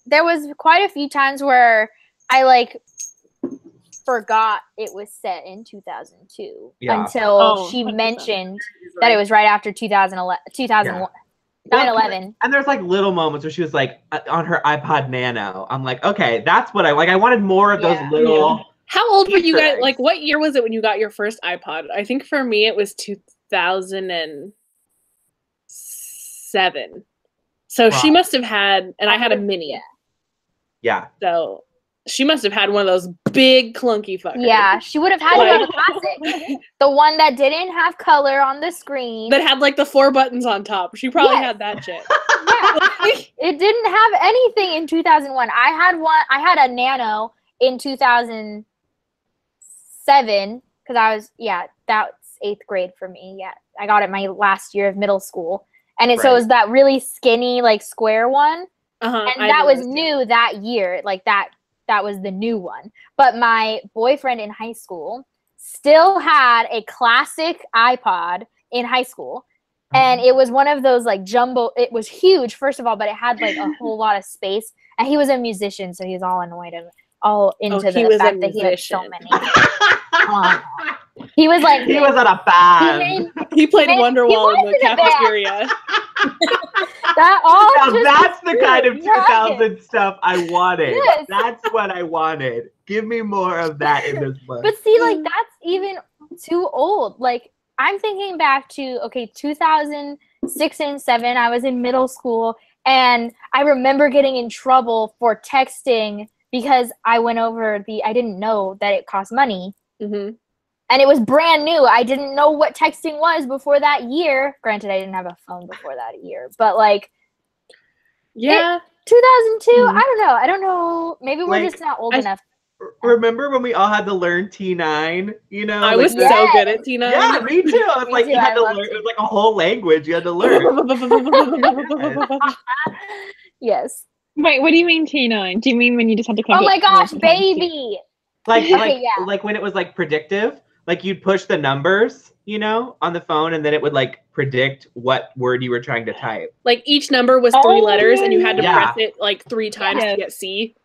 Speaker 1: There was quite a few times where I like forgot it was set in 2002 until she
Speaker 4: 100%.
Speaker 1: mentioned that it was right after 2011, 2001. 9/11.
Speaker 2: And there's like little moments where she was like on her iPod Nano. I'm like, okay, that's what I like. I wanted more of those little.
Speaker 5: How old were you guys?
Speaker 2: eggs.
Speaker 5: Like, what year was it when you got your first iPod? I think for me it was 2007. So she must have had, and I had a mini.
Speaker 2: Yeah.
Speaker 5: So she must have had one of those big clunky fuckers.
Speaker 1: Yeah, she would have had one classic. The one that didn't have color on the screen.
Speaker 5: That had like the 4 buttons on top. She probably had that shit.
Speaker 1: It didn't have anything in 2001. I had a Nano in 2007 because I was, that's 8th grade for me. Yeah, I got it my last year of middle school. And so it was that really skinny, like square one. And that was new that year. Like that was the new one. But my boyfriend in high school still had a classic iPod in high school. And it was one of those like jumbo, it was huge, first of all, but it had like a whole lot of space. And he was a musician, so he was all annoyed and all into the fact that he had so many. He was like,
Speaker 2: he was at a band.
Speaker 5: He played Wonderwall in the cafeteria.
Speaker 2: That's the kind of 2000 stuff I wanted. Yes. That's what I wanted. Give me more of that in this book.
Speaker 1: But see, like, that's even too old. Like, I'm thinking back to, 2006 and 7, I was in middle school, and I remember getting in trouble for texting because I went over I didn't know that it cost money.
Speaker 5: Mm-hmm.
Speaker 1: And it was brand new. I didn't know what texting was before that year. Granted, I didn't have a phone before that year. But, like, 2002, I don't know. Maybe we're just not old enough.
Speaker 2: Remember when we all had to learn T9? You know,
Speaker 5: I was so good at T9.
Speaker 2: Yeah, me too. I was like, you had to learn. It was like a whole language you had to learn.
Speaker 1: Yes.
Speaker 4: Wait, what do you mean T9? Do you mean when you just have to click?
Speaker 1: Oh my gosh, baby!
Speaker 2: Like when it was like predictive. Like you'd push the numbers, you know, on the phone, and then it would like predict what word you were trying to type.
Speaker 5: Like each number was 3 letters, and you had to press it like 3 times to get C.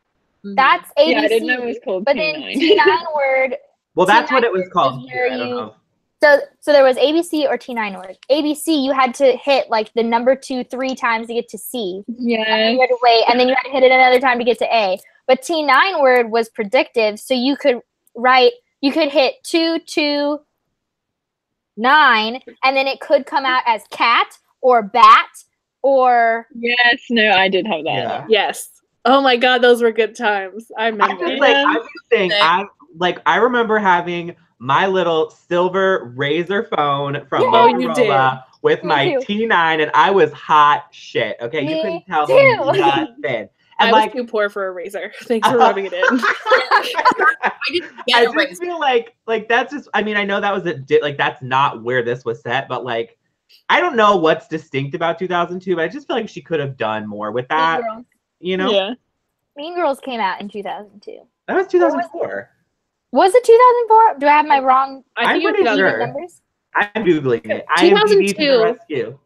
Speaker 1: That's ABC.
Speaker 4: Yeah, I didn't know it was called
Speaker 1: but
Speaker 4: T9.
Speaker 1: Then T9 word.
Speaker 2: Well, that's
Speaker 1: T9
Speaker 2: what it was called.
Speaker 1: Here, I don't know. So there was ABC or T9 word. ABC, you had to hit like the number 2 3 times to get to C.
Speaker 4: Yeah.
Speaker 1: And you had to wait, and then you had to hit it another time to get to A. But T9 word was predictive, so you could hit 229, and then it could come out as cat or bat or.
Speaker 4: Yes, no, I did have that.
Speaker 2: Yeah.
Speaker 5: Yes. Oh my God, those were good times. I remember.
Speaker 2: I remember having my little silver razor phone from Motorola with my T9, and I was hot shit. Okay, you couldn't tell me nothing. And
Speaker 5: I was too poor for a razor. Thanks for rubbing it in.
Speaker 2: I just feel like that's just. I mean, I know that was that's not where this was set, but like, I don't know what's distinct about 2002, but I just feel like she could have done more with that. You know?
Speaker 4: Yeah.
Speaker 1: Mean Girls came out in 2002.
Speaker 2: That was 2004.
Speaker 1: Was it 2004? Do I have my wrong?
Speaker 5: I think
Speaker 2: I'm pretty sure.
Speaker 1: Numbers?
Speaker 2: I'm Googling it.
Speaker 5: 2002.
Speaker 2: To the rescue.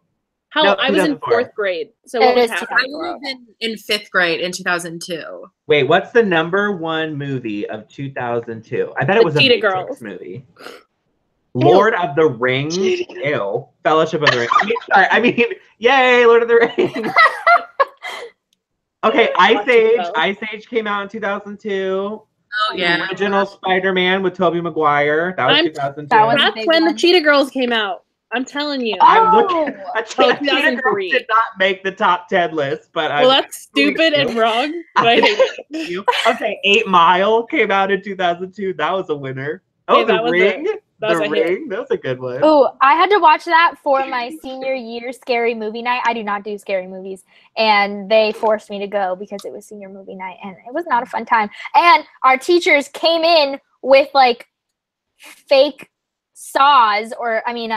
Speaker 5: I was in 4th grade. So what was happening?
Speaker 3: I would have been in 5th grade in 2002.
Speaker 2: Wait, what's the #1 movie of 2002? I bet it was a
Speaker 5: Cheetah
Speaker 2: Matrix
Speaker 5: Girls
Speaker 2: movie. Lord of the Rings. Ew. Fellowship of the Ring. I mean, yay, Lord of the Rings. Okay, Ice Age came out in 2002.
Speaker 3: Oh yeah.
Speaker 2: The original Spider-Man with Tobey Maguire. That was 2002.
Speaker 5: That's when the Cheetah Girls came out. I'm telling you.
Speaker 2: I'm looking.
Speaker 1: Oh,
Speaker 2: Tina Girl
Speaker 5: 2003.
Speaker 2: did not make the top 10 list, but
Speaker 5: Well, that's stupid and wrong, but I hate it.
Speaker 2: Okay, 8 Mile came out in 2002. That was a winner. Oh,
Speaker 5: Hey,
Speaker 2: The
Speaker 5: that was
Speaker 2: Ring.
Speaker 5: that was
Speaker 2: The
Speaker 5: a hit.
Speaker 2: Ring. That was a good one.
Speaker 1: Oh, I had to watch that for my senior year scary movie night. I do not do scary movies, and they forced me to go because it was senior movie night, and it was not a fun time. And our teachers came in with like fake saws, or I mean,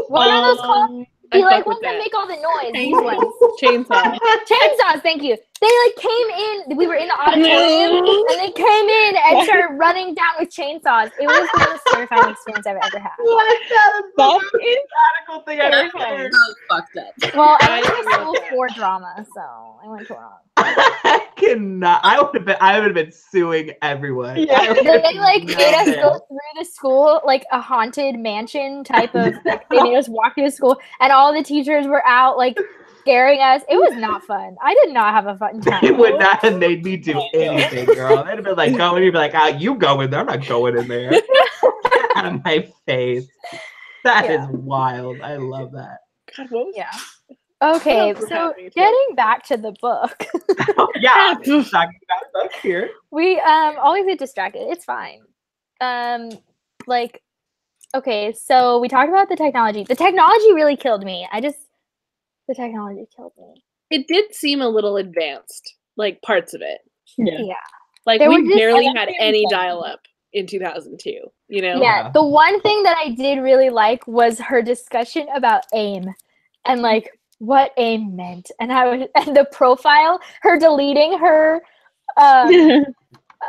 Speaker 1: what are those called?
Speaker 5: I
Speaker 1: The like
Speaker 5: fuck with
Speaker 1: ones that
Speaker 5: that.
Speaker 1: make all the noise. These ones.
Speaker 5: Chainsaw.
Speaker 1: Chainsaws, thank you. They like came in, we were in the auditorium, and they came in and started running down with chainsaws. It was the most terrifying experience I've ever had.
Speaker 2: What? That is the
Speaker 4: That's
Speaker 2: most radical thing I've ever
Speaker 4: terrifying.
Speaker 2: heard.
Speaker 3: So fucked up.
Speaker 1: Well, I
Speaker 5: I
Speaker 1: went to
Speaker 5: love
Speaker 1: school
Speaker 5: that.
Speaker 1: for drama, so I went to drama.
Speaker 2: I cannot. I would have been suing everyone.
Speaker 4: Yeah.
Speaker 2: I would've
Speaker 1: They like made us
Speaker 2: loved
Speaker 1: go
Speaker 2: it.
Speaker 1: through the school, like a haunted mansion type of, like, they made us walk through the school, and all the teachers were out, like, scaring us. It was not fun. I did not have a fun
Speaker 2: They
Speaker 1: time.
Speaker 2: would not have made me do anything, girl. They'd have been like, go, and you'd be like, you go in there. I'm not going in there. Get out of my face. That is
Speaker 1: Yeah.
Speaker 2: wild. I love that.
Speaker 5: God, what was
Speaker 1: Yeah. Okay,
Speaker 5: else was
Speaker 1: so
Speaker 5: happening today?
Speaker 1: getting back to the book,
Speaker 2: Yeah, talking about books here.
Speaker 1: we always get distracted. It's fine. Like, okay, so we talked about the technology. The technology really killed me. The technology killed me.
Speaker 5: It did seem a little advanced, like parts of it.
Speaker 4: Yeah.
Speaker 1: Yeah.
Speaker 5: Like
Speaker 1: There were
Speaker 5: we
Speaker 1: just-
Speaker 5: barely
Speaker 4: I
Speaker 5: had
Speaker 4: don't
Speaker 5: any
Speaker 4: think so.
Speaker 5: dial-up in 2002. You know?
Speaker 1: Yeah,
Speaker 2: Yeah.
Speaker 1: the one thing that I did really like was her discussion about AIM and like what AIM meant, and the profile, her deleting her,
Speaker 3: Yeah.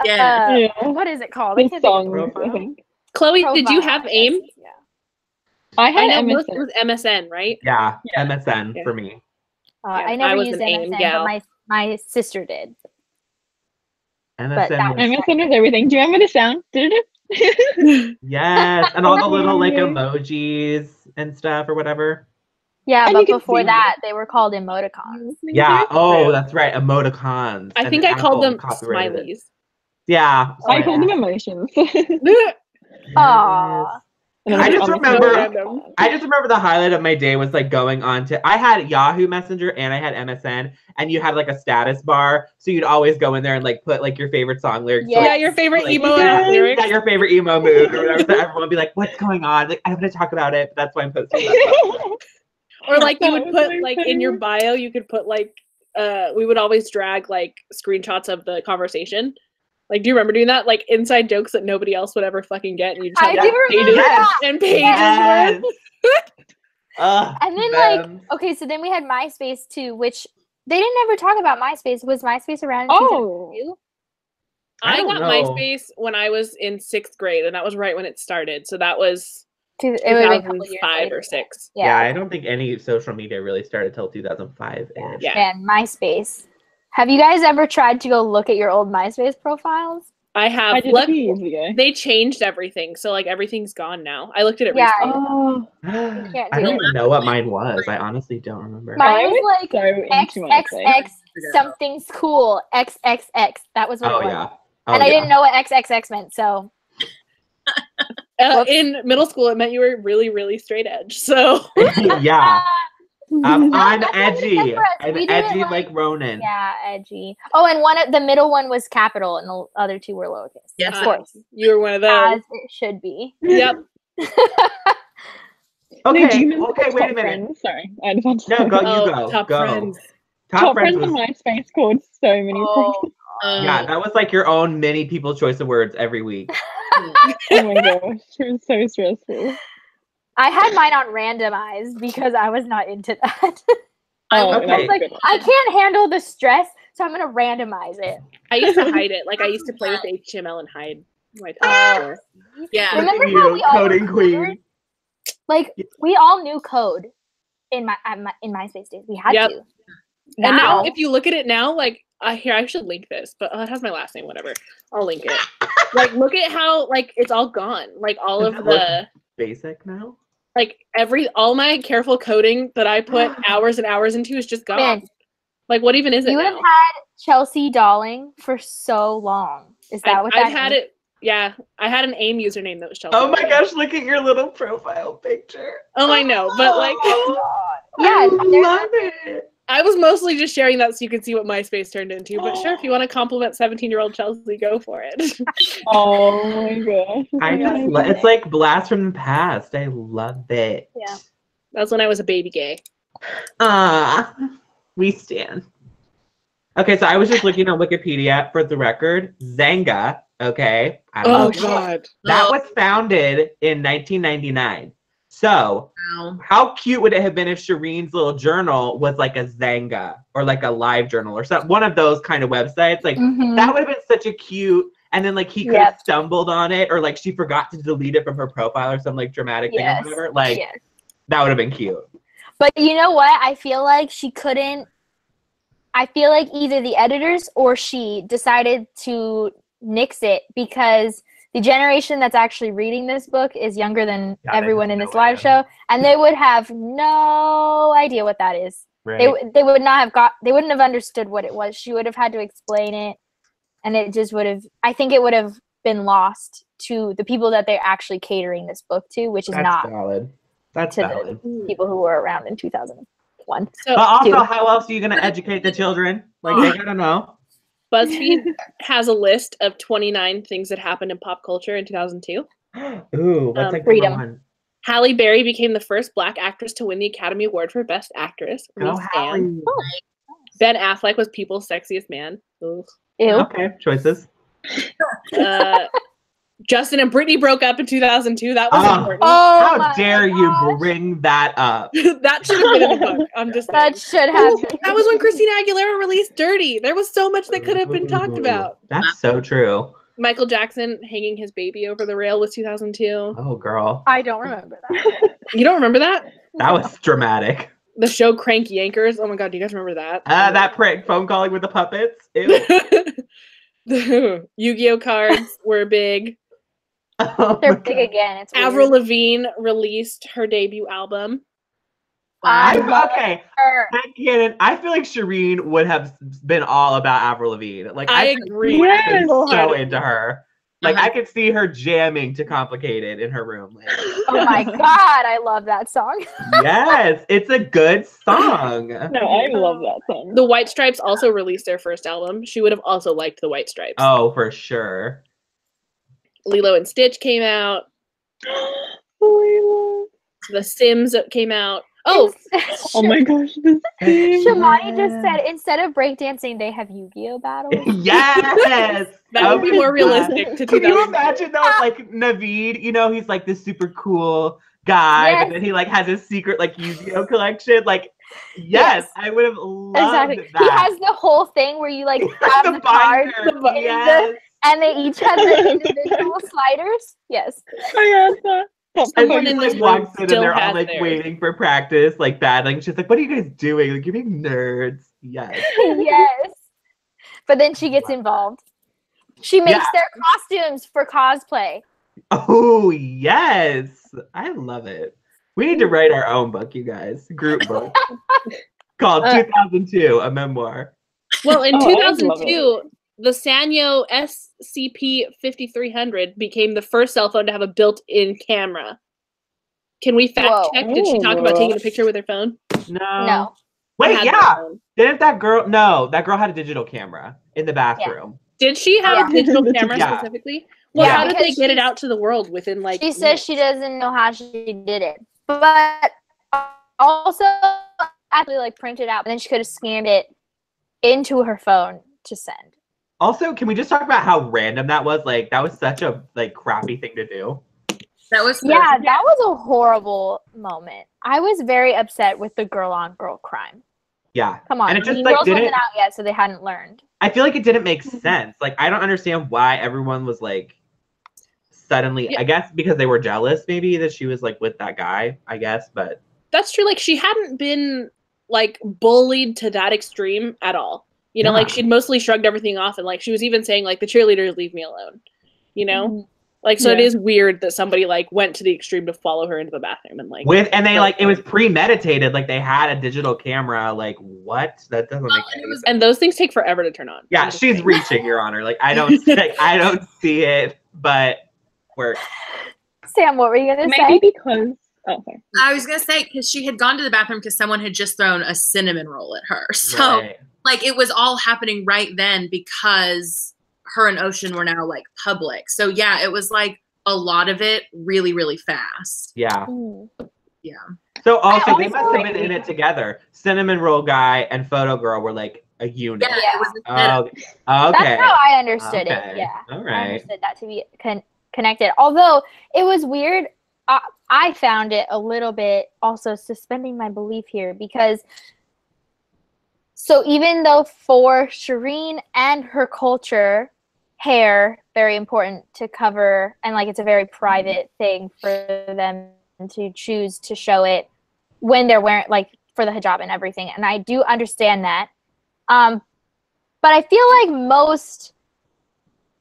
Speaker 4: Yeah.
Speaker 1: what is it called? I
Speaker 4: The
Speaker 1: can't think of
Speaker 4: songs,
Speaker 1: the
Speaker 4: I
Speaker 2: profile.
Speaker 4: think.
Speaker 5: Chloe, did you
Speaker 1: profile,
Speaker 5: have
Speaker 1: I
Speaker 5: AIM?
Speaker 1: guess. Yeah.
Speaker 4: I
Speaker 5: I
Speaker 4: had
Speaker 5: know
Speaker 4: MSN.
Speaker 5: most it was MSN, right?
Speaker 2: Yeah,
Speaker 4: Yeah.
Speaker 2: MSN
Speaker 5: Yeah.
Speaker 2: for me.
Speaker 5: Yeah,
Speaker 1: I
Speaker 5: I
Speaker 1: never
Speaker 5: was
Speaker 1: used
Speaker 5: an AIM
Speaker 1: MSN,
Speaker 5: gal.
Speaker 1: but my sister did.
Speaker 2: MSN
Speaker 1: that
Speaker 2: was,
Speaker 4: MSN was everything. Do you remember the sound?
Speaker 2: yes, and all the little like emojis and stuff or whatever.
Speaker 1: Yeah,
Speaker 4: And
Speaker 1: but
Speaker 4: you can
Speaker 1: before
Speaker 4: see-
Speaker 1: that, they were called emoticons.
Speaker 2: Yeah. Oh,
Speaker 5: True.
Speaker 2: that's right. Emoticons.
Speaker 5: I
Speaker 2: and
Speaker 5: think I called
Speaker 2: Apple
Speaker 5: them
Speaker 2: copyrighted it.
Speaker 5: smileys.
Speaker 2: Yeah.
Speaker 4: I
Speaker 1: Oh,
Speaker 4: called
Speaker 1: yeah.
Speaker 4: them emotions.
Speaker 1: Aw.
Speaker 4: And
Speaker 2: I
Speaker 4: was
Speaker 2: just
Speaker 4: on the
Speaker 2: remember-
Speaker 4: phone.
Speaker 2: I just remember the highlight of my day was like going on to, I had Yahoo Messenger and I had MSN, and you had like a status bar, so you'd always go in there and like put like your favorite song lyrics. So,
Speaker 1: Yeah.
Speaker 5: Yeah,
Speaker 2: like,
Speaker 5: your favorite
Speaker 2: like,
Speaker 5: emo
Speaker 2: yeah,
Speaker 5: ass lyrics.
Speaker 2: got your favorite emo mood or whatever. So everyone would be like, "What's going on?" Like, I want to talk about it, but that's why I'm posting that.
Speaker 5: Or like you
Speaker 4: That
Speaker 5: would
Speaker 4: was
Speaker 5: put
Speaker 4: my
Speaker 5: like in your
Speaker 4: favorite.
Speaker 5: bio, you could put like we would always drag like screenshots of the conversation. Like, do you remember doing that? Like inside jokes that nobody else would ever fucking get, and you just
Speaker 1: I
Speaker 5: have
Speaker 1: do
Speaker 5: like,
Speaker 1: remember
Speaker 5: pages
Speaker 1: that.
Speaker 5: and pages
Speaker 2: Yes.
Speaker 5: worth.
Speaker 1: And then like, okay, so then we had MySpace too, which they didn't ever talk about MySpace. Was MySpace around in
Speaker 4: Oh.
Speaker 1: 2002?
Speaker 2: I
Speaker 5: I
Speaker 2: don't
Speaker 5: got
Speaker 2: know.
Speaker 5: MySpace when I was in 6th grade, and that was right when it started. So that was
Speaker 1: It would have been a couple years
Speaker 5: 2005
Speaker 1: later.
Speaker 5: or 6.
Speaker 2: Yeah,
Speaker 1: Yeah.
Speaker 2: I don't think any social media really started till 2005.
Speaker 5: Yeah.
Speaker 1: Man, MySpace. Have you guys ever tried to go look at your old MySpace profiles?
Speaker 5: I have.
Speaker 4: I did a few years ago.
Speaker 5: They changed everything, so like everything's gone now. I looked at it
Speaker 1: Yeah,
Speaker 5: recently.
Speaker 4: Oh,
Speaker 1: can't
Speaker 2: I
Speaker 1: do
Speaker 2: don't
Speaker 1: it.
Speaker 2: even know what mine was. I honestly don't remember.
Speaker 1: Mine
Speaker 4: I
Speaker 1: was
Speaker 4: was
Speaker 1: like
Speaker 4: so into MySpace.
Speaker 1: XXX something's cool. XXX. That was what
Speaker 2: Oh
Speaker 1: it was.
Speaker 2: yeah. Oh,
Speaker 1: And I
Speaker 2: yeah.
Speaker 1: didn't know what XXX meant, so Whoops.
Speaker 5: In middle school, it meant you were really, really straight edge. So
Speaker 2: Yeah. I'm
Speaker 1: that's
Speaker 2: edgy.
Speaker 1: good for us.
Speaker 2: I'm
Speaker 1: We did it,
Speaker 2: edgy
Speaker 1: like-
Speaker 2: like Ronan.
Speaker 1: yeah, edgy. Oh, and the middle one was capital, and the other two were lowercase.
Speaker 3: Yes,
Speaker 1: Of course,
Speaker 5: you were one of those.
Speaker 1: as it should be.
Speaker 5: Yep.
Speaker 4: No, do you
Speaker 2: Okay.
Speaker 4: remember
Speaker 2: Okay.
Speaker 4: Top
Speaker 2: Wait a minute.
Speaker 4: Friends? Sorry, I just want to
Speaker 2: No,
Speaker 4: say.
Speaker 2: go.
Speaker 5: Oh,
Speaker 2: You go.
Speaker 5: Top
Speaker 2: Go.
Speaker 5: Friends.
Speaker 4: Top Friends
Speaker 2: was.
Speaker 4: on MySpace called so many
Speaker 1: Oh,
Speaker 2: Yeah, that was like your own mini People's Choice Awards every week.
Speaker 4: Oh my gosh, it was so stressful.
Speaker 1: I had mine on randomized because I was not into that.
Speaker 4: Oh,
Speaker 2: Okay.
Speaker 4: that was
Speaker 1: Like,
Speaker 4: good one.
Speaker 1: I can't handle the stress, so I'm gonna randomize it.
Speaker 5: I used to hide it. Like I used to play with HTML and hide my
Speaker 1: Oh.
Speaker 5: top.
Speaker 3: Yeah.
Speaker 1: Remember
Speaker 2: You,
Speaker 1: how we all
Speaker 2: coding
Speaker 1: were
Speaker 2: queen.
Speaker 1: coders? Like we all knew code in MySpace days. We had
Speaker 5: Yep.
Speaker 1: to.
Speaker 5: And now, if you look at it now, like here, I should link this, but it has my last name. Whatever, I'll link it. Like, look at how like it's all gone. Like all
Speaker 2: Does
Speaker 5: of
Speaker 2: it look
Speaker 5: the
Speaker 2: basic now?
Speaker 5: like all my careful coding that I put hours and hours into is just gone.
Speaker 1: Man,
Speaker 5: Like, what even is it
Speaker 1: you
Speaker 5: now?
Speaker 1: have had Chelsea Dolling for so long. Is that what that
Speaker 5: I've had
Speaker 1: means?
Speaker 5: it. Yeah, I had an AIM username that was Chelsea.
Speaker 2: Oh my gosh, look at your little profile picture.
Speaker 5: Oh, I know, but like,
Speaker 1: Yeah,
Speaker 2: I love it.
Speaker 5: I was mostly just sharing that so you could see what MySpace turned into. But sure, if you want to compliment 17-year-old Chelsea, go for it.
Speaker 4: Oh my gosh.
Speaker 2: It's like blast from the past. I love it.
Speaker 1: Yeah.
Speaker 5: That's when I was a baby gay.
Speaker 2: We stand. Okay, so I was just looking on Wikipedia for the record. Zanga, okay. I don't know.
Speaker 5: God.
Speaker 2: That was founded in 1999. So,
Speaker 3: Wow.
Speaker 2: how cute would it have been if Shireen's little journal was like a Zanga or like a live journal or something, one of those kind of websites? Like, that would have been such a cute, and then like he could have stumbled on it, or like she forgot to delete it from her profile or some like dramatic thing or whatever. Like, that would have been cute.
Speaker 1: But you know what? I feel like she couldn't. I feel like either the editors or she decided to nix it because the generation that's actually reading this book is younger than everyone in this live show, and they would have no idea what that is. Right. They would not have got. They wouldn't have understood what it was. She would have had to explain it, and it just would have. I think it would have been lost to the people that they're actually catering this book to, which is not
Speaker 2: valid. That's
Speaker 1: to
Speaker 2: valid.
Speaker 1: The people who were around in 2001.
Speaker 5: So,
Speaker 2: but also, how else are you going to educate the children? Like, they gotta know.
Speaker 5: BuzzFeed has a list of 29 things that happened in pop culture in 2002.
Speaker 2: Ooh, what's like
Speaker 1: freedom.
Speaker 2: One?
Speaker 5: Halle Berry became the first Black actress to win the Academy Award for Best Actress.
Speaker 2: Go Halle.
Speaker 5: Ben Affleck was People's Sexiest Man. Ooh.
Speaker 1: Ew.
Speaker 2: Okay, choices.
Speaker 5: Justin and Britney broke up in 2002. That was important.
Speaker 1: Oh,
Speaker 2: how dare you bring that up?
Speaker 5: That should have been in the book. I'm just saying.
Speaker 1: That should have been.
Speaker 5: That was when Christina Aguilera released Dirty. There was so much that could have been talked about.
Speaker 2: That's so true.
Speaker 5: Michael Jackson hanging his baby over the rail was 2002.
Speaker 2: Oh, girl.
Speaker 1: I don't remember that.
Speaker 5: You don't remember that?
Speaker 2: That was dramatic.
Speaker 5: The show Crank Yankers. Oh my god, do you guys remember that?
Speaker 2: That prank phone calling with the puppets. Ew.
Speaker 5: The Yu-Gi-Oh cards were big.
Speaker 2: Oh,
Speaker 1: they're big again. It's
Speaker 5: Avril Lavigne released her debut album.
Speaker 2: Okay. I feel like Shireen would have been all about Avril Lavigne. Like
Speaker 5: I agree.
Speaker 2: Yes. So into her. Like I could see her jamming to Complicated in her room. Like,
Speaker 1: oh my god, I love that song.
Speaker 2: Yes, it's a good song.
Speaker 4: No, I love that song.
Speaker 5: The White Stripes also released their first album. She would have also liked the White Stripes.
Speaker 2: Oh, for sure.
Speaker 5: Lilo and Stitch came out. The Sims came out. Oh,
Speaker 4: oh my gosh.
Speaker 1: Shamani just said instead of breakdancing, they have Yu-Gi-Oh battles.
Speaker 2: Yes.
Speaker 5: That would be more realistic to 2000.
Speaker 2: Can you imagine though, like Naveed, you know, he's like this super cool guy, but then he like has his secret like Yu-Gi-Oh collection. Like, yes. I would have loved that.
Speaker 1: He has the whole thing where you like have the cards. And they each have their individual sliders. Yes.
Speaker 4: Oh yeah.
Speaker 2: Someone in this walks in and they're all like waiting for practice, like that. Like she's like, "What are you guys doing? Like you're being nerds." Yes.
Speaker 1: Yes. But then she gets involved. She makes their costumes for cosplay.
Speaker 2: Oh yes, I love it. We need to write our own book, you guys. Group book called 2002, a memoir.
Speaker 5: Well, in 2002. The Sanyo SCP-5300 became the first cell phone to have a built-in camera. Can we fact check? Did she talk about taking a picture with her phone?
Speaker 2: No. Wait, Didn't that girl? No, that girl had a digital camera in the bathroom.
Speaker 5: Yeah. Did she have a digital camera specifically? Well, how did they get it out to the world within like?
Speaker 1: She says she doesn't know how she did it, but also actually like printed out, and then she could have scanned it into her phone to send.
Speaker 2: Also, can we just talk about how random that was? Like, that was such a like crappy thing to do.
Speaker 3: That was
Speaker 1: that was a horrible moment. I was very upset with the girl-on-girl crime.
Speaker 2: Yeah,
Speaker 1: come on,
Speaker 2: and it just
Speaker 1: the
Speaker 2: like
Speaker 1: girls wasn't out yet, so they hadn't learned.
Speaker 2: I feel like it didn't make sense. Like, I don't understand why everyone was like suddenly. I guess because they were jealous, maybe that she was like with that guy. I guess, but
Speaker 5: that's true. Like, she hadn't been like bullied to that extreme at all. You know, like she'd mostly shrugged everything off, and like she was even saying like the cheerleaders leave me alone. You know, like so it is weird that somebody like went to the extreme to follow her into the bathroom and like
Speaker 2: they like it was premeditated. Like they had a digital camera. Like what? That doesn't make sense.
Speaker 5: And those things take forever to turn on.
Speaker 2: Yeah, she's reaching, Your Honor. Like I don't see it. but works.
Speaker 1: Sam, what were you gonna say?
Speaker 4: Maybe because sorry.
Speaker 3: I was gonna say because she had gone to the bathroom because someone had just thrown a cinnamon roll at her. So
Speaker 2: Right.
Speaker 3: like it was all happening right then because her and Ocean were now like public. So yeah, it was like a lot of it really, really fast.
Speaker 2: Yeah.
Speaker 3: Yeah.
Speaker 2: So also they
Speaker 1: also
Speaker 2: must have been in it together. Cinnamon roll guy and photo girl were like a unit.
Speaker 3: Yeah,
Speaker 1: Yeah.
Speaker 3: it was a setup.
Speaker 2: Okay.
Speaker 1: That's how I understood
Speaker 2: Okay.
Speaker 1: it. Yeah.
Speaker 2: All
Speaker 1: I
Speaker 2: right.
Speaker 1: understood that to be connected. Although it was weird, I found it a little bit also suspending my belief here because so even though for Shireen and her culture, hair, very important to cover, and like it's a very private thing for them to choose to show it when they're wearing, like for the hijab and everything. And I do understand that. But I feel like most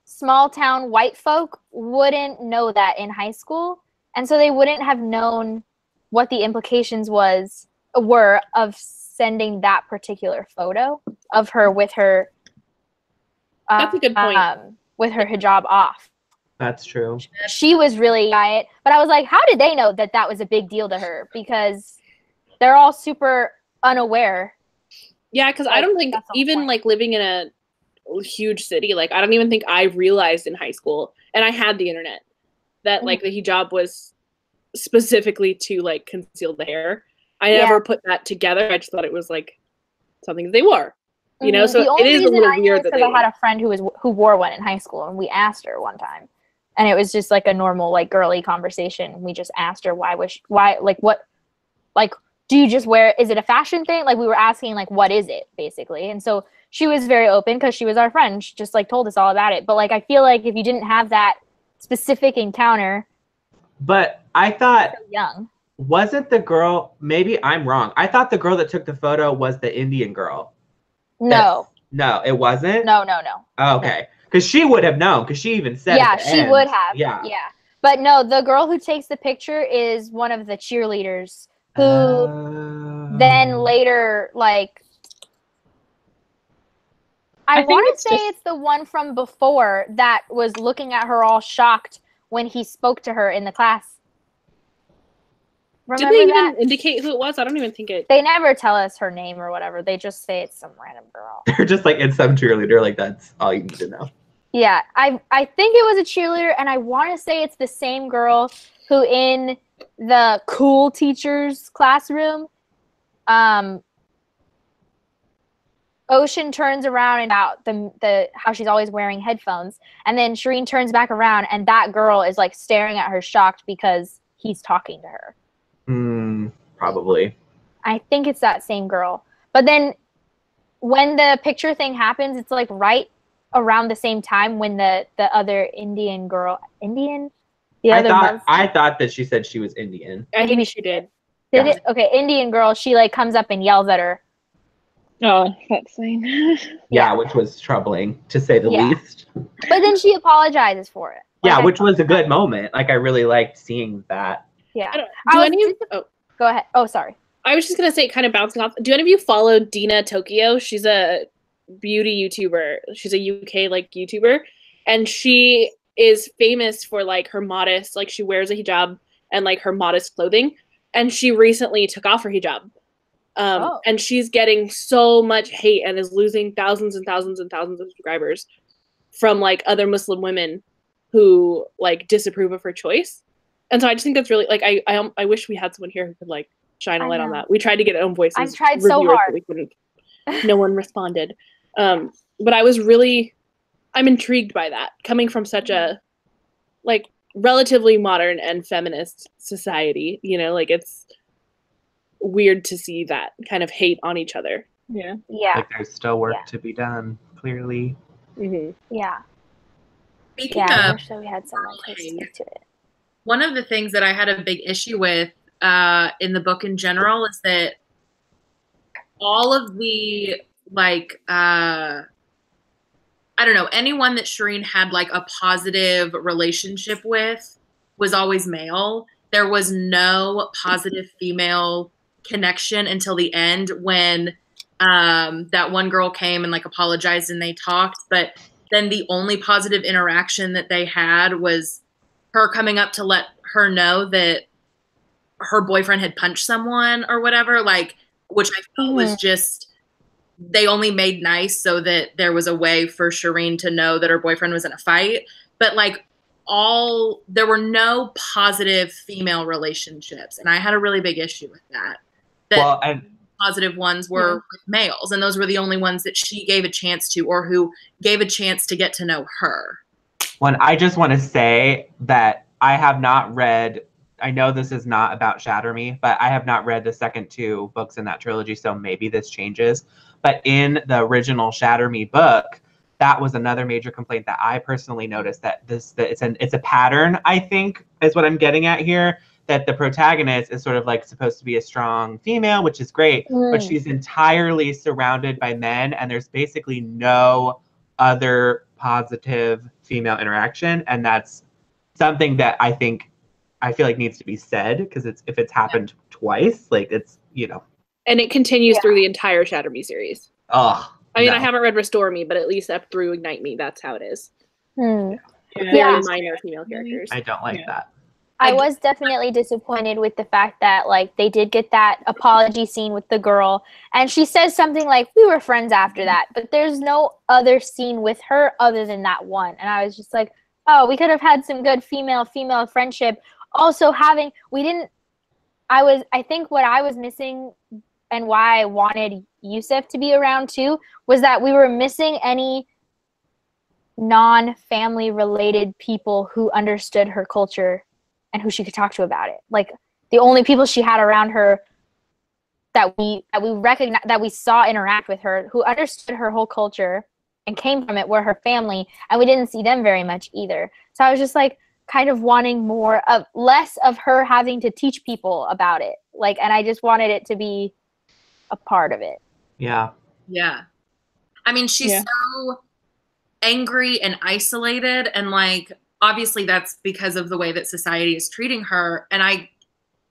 Speaker 1: small town white folk wouldn't know that in high school. And so they wouldn't have known what the implications were of sending that particular photo of her with her
Speaker 5: That's a good point.
Speaker 1: With her hijab off.
Speaker 2: That's true.
Speaker 1: She was really by it, but I was like, how did they know that that was a big deal to her? Because they're all super unaware.
Speaker 5: Yeah, because I don't think
Speaker 1: that's the whole
Speaker 5: even
Speaker 1: point.
Speaker 5: like living in a huge city, like I don't even think I realized in high school, and I had the internet, that like the hijab was specifically to like conceal the hair. I never put that together. I just thought it was like something that they wore, you know. So
Speaker 1: the
Speaker 5: it
Speaker 1: only
Speaker 5: is a
Speaker 1: reason
Speaker 5: little
Speaker 1: I know
Speaker 5: weird
Speaker 1: is
Speaker 5: that
Speaker 1: because
Speaker 5: they
Speaker 1: I had a friend who wore one in high school, and we asked her one time, and it was just like a normal like girly conversation. We just asked her why do you just wear? Is it a fashion thing? Like we were asking like what is it basically, and so she was very open because she was our friend. She just like told us all about it. But like I feel like if you didn't have that specific encounter,
Speaker 2: But I thought,
Speaker 1: so young.
Speaker 2: wasn't the girl, maybe I'm wrong. I thought the girl that took the photo was the Indian girl.
Speaker 1: No,
Speaker 2: No, it wasn't?
Speaker 1: no.
Speaker 2: Oh, okay. Because she would have known, because she even said
Speaker 1: Yeah,
Speaker 2: at the
Speaker 1: she
Speaker 2: end.
Speaker 1: would have.
Speaker 2: Yeah.
Speaker 1: But no, the girl who takes the picture is one of the cheerleaders who then later, like, I
Speaker 4: think
Speaker 1: want to
Speaker 4: it's
Speaker 1: say
Speaker 4: just-
Speaker 1: it's the one from before that was looking at her all shocked when he spoke to her in the class. Remember
Speaker 5: Did they
Speaker 1: that?
Speaker 5: even indicate who it was? I don't even think it.
Speaker 1: They never tell us her name or whatever. They just say it's some random girl.
Speaker 2: They're just like, it's some cheerleader. Like, that's all you need to know.
Speaker 1: Yeah, I think it was a cheerleader, and I want to say it's the same girl who in the cool teacher's classroom, Ocean turns around and out the how she's always wearing headphones, and then Shireen turns back around, and that girl is like staring at her shocked because he's talking to her.
Speaker 2: Probably.
Speaker 1: I think it's that same girl. But then when the picture thing happens, it's like right around the same time when the other Indian girl,
Speaker 2: I thought that she said she was Indian.
Speaker 5: I think she did.
Speaker 1: Did it? Okay, Indian girl, she like comes up and yells at her.
Speaker 4: Oh, that scene.
Speaker 2: Yeah, which was troubling, to say the
Speaker 1: Yeah.
Speaker 2: least.
Speaker 1: But then she apologizes for it.
Speaker 2: Yeah,
Speaker 1: Like,
Speaker 2: which was a good moment. Like, I really liked seeing that.
Speaker 1: Yeah.
Speaker 5: Go
Speaker 1: ahead. Oh, sorry.
Speaker 5: I was just gonna say, kind of bouncing off. Do any of you follow Dina Tokyo? She's a beauty YouTuber. She's a UK like YouTuber, and she is famous for like her modest, like she wears a hijab and like her modest clothing. And she recently took off her hijab, and she's getting so much hate and is losing thousands and thousands and thousands of subscribers from like other Muslim women who like disapprove of her choice. And so I just think that's really like I wish we had someone here who could like shine a light on that. We tried to get own voices.
Speaker 1: I tried so
Speaker 5: reviewers,
Speaker 1: hard.
Speaker 5: but we couldn't. No one responded. But I'm intrigued by that coming from such a like relatively modern and feminist society. You know, like it's weird to see that kind of hate on each other.
Speaker 4: Yeah.
Speaker 1: Yeah.
Speaker 2: Like, there's still work to be done, clearly.
Speaker 5: Mm-hmm.
Speaker 1: Yeah.
Speaker 3: Speaking
Speaker 1: I
Speaker 3: of
Speaker 1: wish that we had someone to speak to it.
Speaker 3: one of the things that I had a big issue with in the book in general is that all of the like I don't know, anyone that Shireen had like a positive relationship with was always male. There was no positive female connection until the end when that one girl came and like apologized and they talked. But then the only positive interaction that they had was her coming up to let her know that her boyfriend had punched someone or whatever, like, which I felt was just, they only made nice so that there was a way for Shireen to know that her boyfriend was in a fight. But like there were no positive female relationships. And I had a really big issue with that. Positive ones were with males. And those were the only ones that she gave a chance to, or who gave a chance to get to know her.
Speaker 2: Well, I just want to say that I have not read, I know this is not about Shatter Me, but I have not read the second 2 books in that trilogy, so maybe this changes. But in the original Shatter Me book, that was another major complaint that I personally noticed, that it's a pattern, I think, is what I'm getting at here, that the protagonist is sort of like supposed to be a strong female, which is great, but she's entirely surrounded by men, and there's basically no other positive female interaction. And that's something that I feel like needs to be said, because if it's happened twice, like, it's, you know.
Speaker 5: And it continues through the entire Shatter Me series.
Speaker 2: Oh,
Speaker 5: I mean, I haven't read Restore Me, but at least up through Ignite Me, that's how it is. Very minor female characters.
Speaker 2: I don't like that.
Speaker 1: I was definitely disappointed with the fact that, like, they did get that apology scene with the girl, and she says something like, we were friends after that, but there's no other scene with her other than that one. And I was just like, oh, we could have had some good female friendship. Also I think what I was missing, and why I wanted Yusuf to be around too, was that we were missing any non-family related people who understood her culture and who she could talk to about it. Like, the only people she had around her that we recognized, that we saw interact with her, who understood her whole culture and came from it, were her family, and we didn't see them very much either. So I was just like kind of wanting less of her having to teach people about it. Like, and I just wanted it to be a part of it.
Speaker 2: Yeah.
Speaker 3: Yeah. I mean, she's so angry and isolated, and like, obviously that's because of the way that society is treating her. And I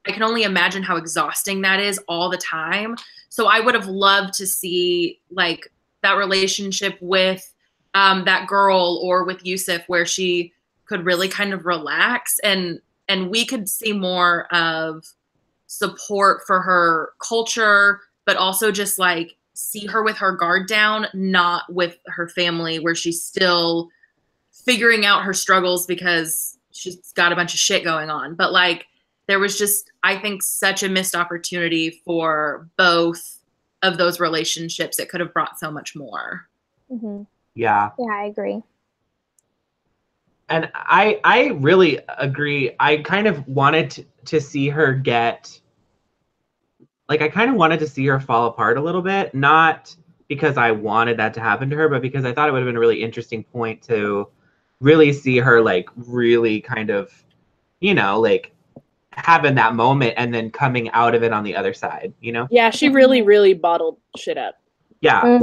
Speaker 3: can only imagine how exhausting that is all the time. So I would have loved to see like that relationship with that girl, or with Yusuf, where she could really kind of relax, and we could see more of support for her culture, but also just like see her with her guard down, not with her family, where she's still figuring out her struggles because she's got a bunch of shit going on. But like, there was just, I think, such a missed opportunity for both of those relationships. It could have brought so much more.
Speaker 2: Yeah.
Speaker 1: Yeah, I agree.
Speaker 2: And I really agree. I kind of wanted to see her I kind of wanted to see her fall apart a little bit, not because I wanted that to happen to her, but because I thought it would have been a really interesting point to really see her like really kind of, you know, like having that moment and then coming out of it on the other side, you know?
Speaker 5: Yeah, she really, really bottled shit up.
Speaker 2: Yeah,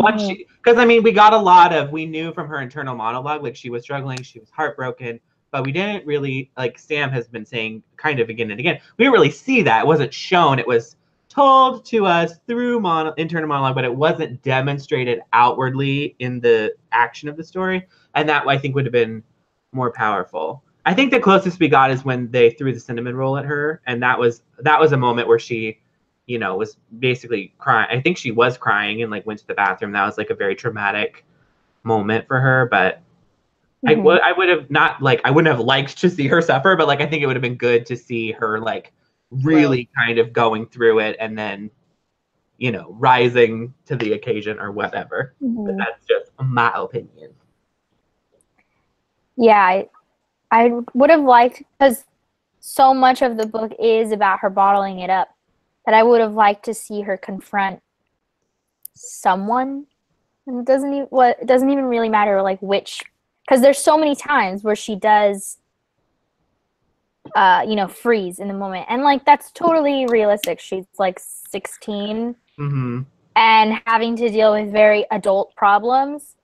Speaker 2: because I mean, we knew from her internal monologue, like she was struggling, she was heartbroken, but we didn't really, like Sam has been saying kind of again and again, we didn't really see that. It wasn't shown, it was told to us through internal monologue, but it wasn't demonstrated outwardly in the action of the story. And that, I think, would have been more powerful. I think the closest we got is when they threw the cinnamon roll at her. And that was a moment where she, you know, was basically crying. I think she was crying and like went to the bathroom. That was like a very traumatic moment for her. But I would have not like, I wouldn't have liked to see her suffer, but like, I think it would have been good to see her like really kind of going through it and then, you know, rising to the occasion or whatever. But that's just my opinion.
Speaker 1: Yeah, I would have liked, because so much of the book is about her bottling it up, that I would have liked to see her confront someone. And it doesn't even really matter like which, because there's so many times where she does you know, freeze in the moment, and like that's totally realistic. She's like 16 and having to deal with very adult problems,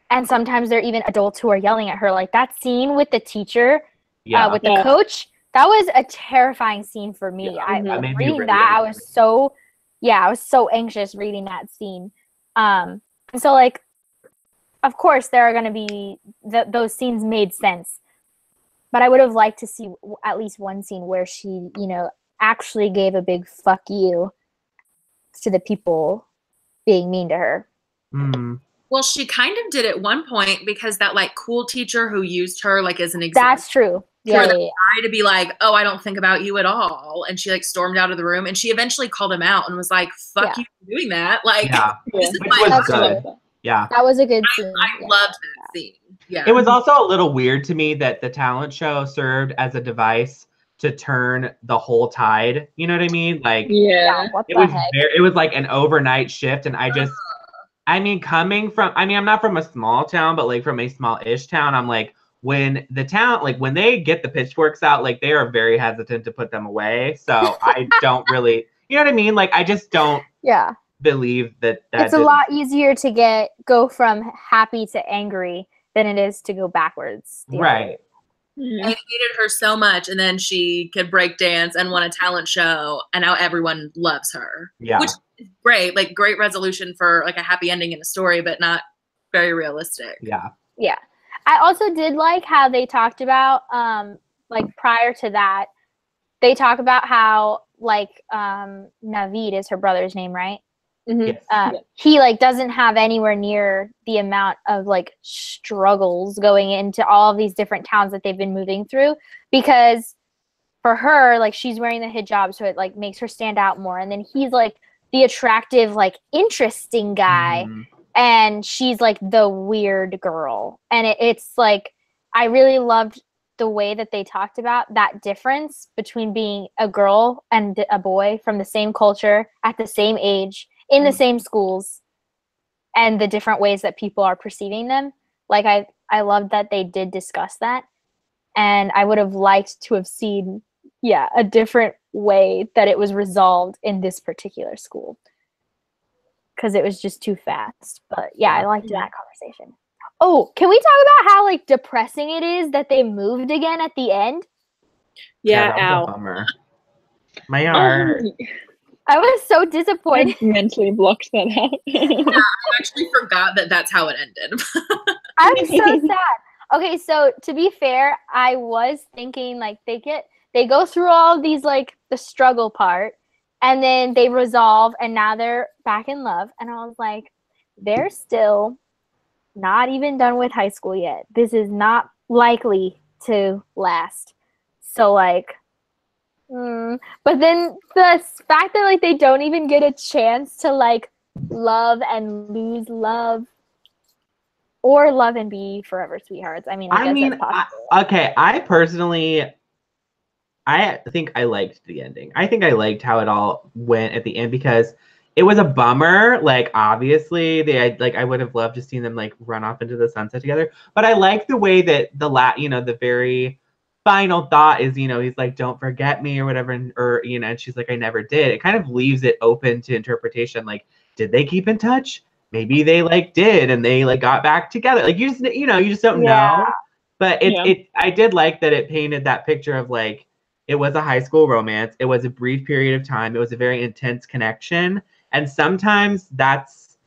Speaker 1: and sometimes there are even adults who are yelling at her. Like that scene with the teacher, with the coach, that was a terrifying scene for me. Reading that, I was so anxious reading that scene. And so like of course, there are going to be those scenes made sense. But I would have liked to see at least one scene where she, you know, actually gave a big fuck you to the people being mean to her.
Speaker 2: Mm.
Speaker 3: Well, she kind of did at one point because that like cool teacher who used her like as an example.
Speaker 1: That's true.
Speaker 3: For
Speaker 1: Yeah,
Speaker 3: the
Speaker 1: yeah.
Speaker 3: guy to be like, oh, I don't think about you at all. And she like stormed out of the room and she eventually called him out and was like, fuck you for doing that. Like,
Speaker 2: Yeah.
Speaker 3: this is
Speaker 2: Which
Speaker 3: my
Speaker 2: was
Speaker 3: husband.
Speaker 2: good. Yeah.
Speaker 1: That was a good scene.
Speaker 3: I loved that scene. Yeah.
Speaker 2: It was also a little weird to me that the talent show served as a device to turn the whole tide. You know what I mean? Like,
Speaker 1: What
Speaker 2: it
Speaker 1: the
Speaker 2: was
Speaker 1: heck?
Speaker 2: it was like an overnight shift, and I just, I mean, I'm not from a small town, but like from a small-ish town, I'm like, when the town, like when they get the pitchforks out, like they are very hesitant to put them away. So I don't really, you know what I mean? Like I just don't believe that.
Speaker 1: It's a lot easier to go from happy to angry than it is to go backwards.
Speaker 2: Right.
Speaker 3: I hated her so much, and then she could break dance and won a talent show, and now everyone loves her.
Speaker 2: Yeah.
Speaker 3: Which is great, like great resolution for like a happy ending in a story, but not very realistic.
Speaker 2: Yeah.
Speaker 1: Yeah. I also did like how they talked about, like prior to that, they talk about how like Naveed is her brother's name, right?
Speaker 2: Yes.
Speaker 1: He like doesn't have anywhere near the amount of like struggles going into all of these different towns that they've been moving through, because for her, like she's wearing the hijab, so it like makes her stand out more, and then he's like the attractive, like interesting guy, and she's like the weird girl, and it's like I really loved the way that they talked about that difference between being a girl and a boy from the same culture at the same age in the same schools, and the different ways that people are perceiving them. Like I loved that they did discuss that, and I would have liked to have seen a different way that it was resolved in this particular school, because it was just too fast. But yeah, I liked that conversation. Oh, can we talk about how like depressing it is that they moved again at the end?
Speaker 5: Yeah,
Speaker 2: that was
Speaker 5: ow.
Speaker 2: a bummer. My heart.
Speaker 1: I was so disappointed.
Speaker 4: I mentally blocked that out.
Speaker 3: I actually forgot that that's how it ended.
Speaker 1: I'm so sad. Okay, so to be fair, I was thinking like they go through all of these like the struggle part, and then they resolve, and now they're back in love. And I was like, they're still not even done with high school yet. This is not likely to last. So like, but then the fact that like they don't even get a chance to like love and lose love, or love and be forever sweethearts. I mean, I guess that's possible.
Speaker 2: I personally, I think I liked the ending. I think I liked how it all went at the end, because it was a bummer. Like, obviously, I would have loved to see them like run off into the sunset together. But I like the way that the very final thought is, he's like, don't forget me or whatever, and she's like, I never did. It kind of leaves it open to interpretation. Like, did they keep in touch? Maybe they like did, and they like got back together. Like, you just don't know. But I did like that it painted that picture of like, it was a high school romance. It was a brief period of time. It was a very intense connection. And sometimes that's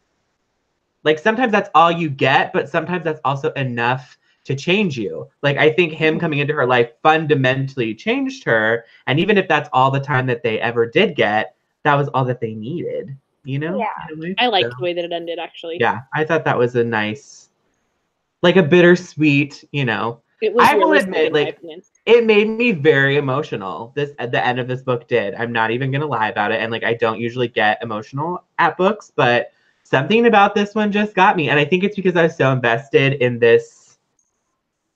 Speaker 2: all you get, but sometimes that's also enough to change you. Like, I think him coming into her life fundamentally changed her. And even if that's all the time that they ever did get, that was all that they needed,
Speaker 1: Yeah.
Speaker 5: I liked the way that it ended, actually.
Speaker 2: Yeah, I thought that was a nice, like a bittersweet,
Speaker 5: It was
Speaker 2: I will
Speaker 5: realistic,
Speaker 2: admit,
Speaker 5: in my
Speaker 2: like,
Speaker 5: opinion.
Speaker 2: it made me very emotional. At the end of this book did. I'm not even gonna lie about it. And like, I don't usually get emotional at books, but something about this one just got me. And I think it's because I was so invested in this,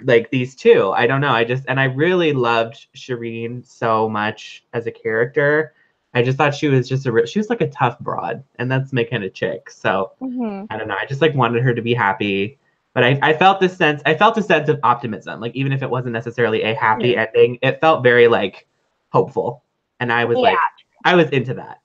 Speaker 2: like these two. I don't know. I really loved Shireen so much as a character. I just thought she was she was like a tough broad, and that's my kind of chick. So I don't know. I just like wanted her to be happy. But I felt a sense of optimism. Like, even if it wasn't necessarily a happy ending, it felt very like hopeful. And I was I was into that.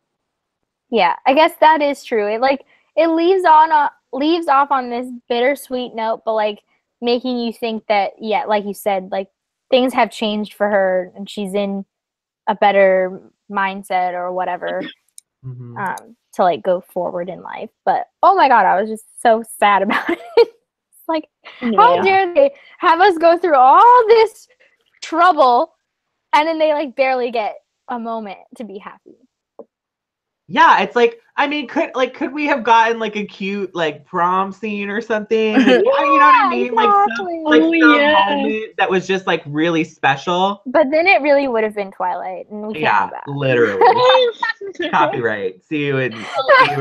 Speaker 1: Yeah, I guess that is true. It leaves off on this bittersweet note, but like making you think that, like you said, like things have changed for her and she's in a better mindset or whatever to like go forward in life. But oh my god, I was just so sad about it. Like, how dare they have us go through all this trouble and then they like barely get a moment to be happy.
Speaker 2: Yeah, it's like, I mean, could we have gotten like a cute like prom scene or something? Like, you know what I mean?
Speaker 1: Exactly.
Speaker 2: Like some moment that was just like really special.
Speaker 1: But then it really would have been Twilight, and we can't do that.
Speaker 2: Literally. Copyright. See you in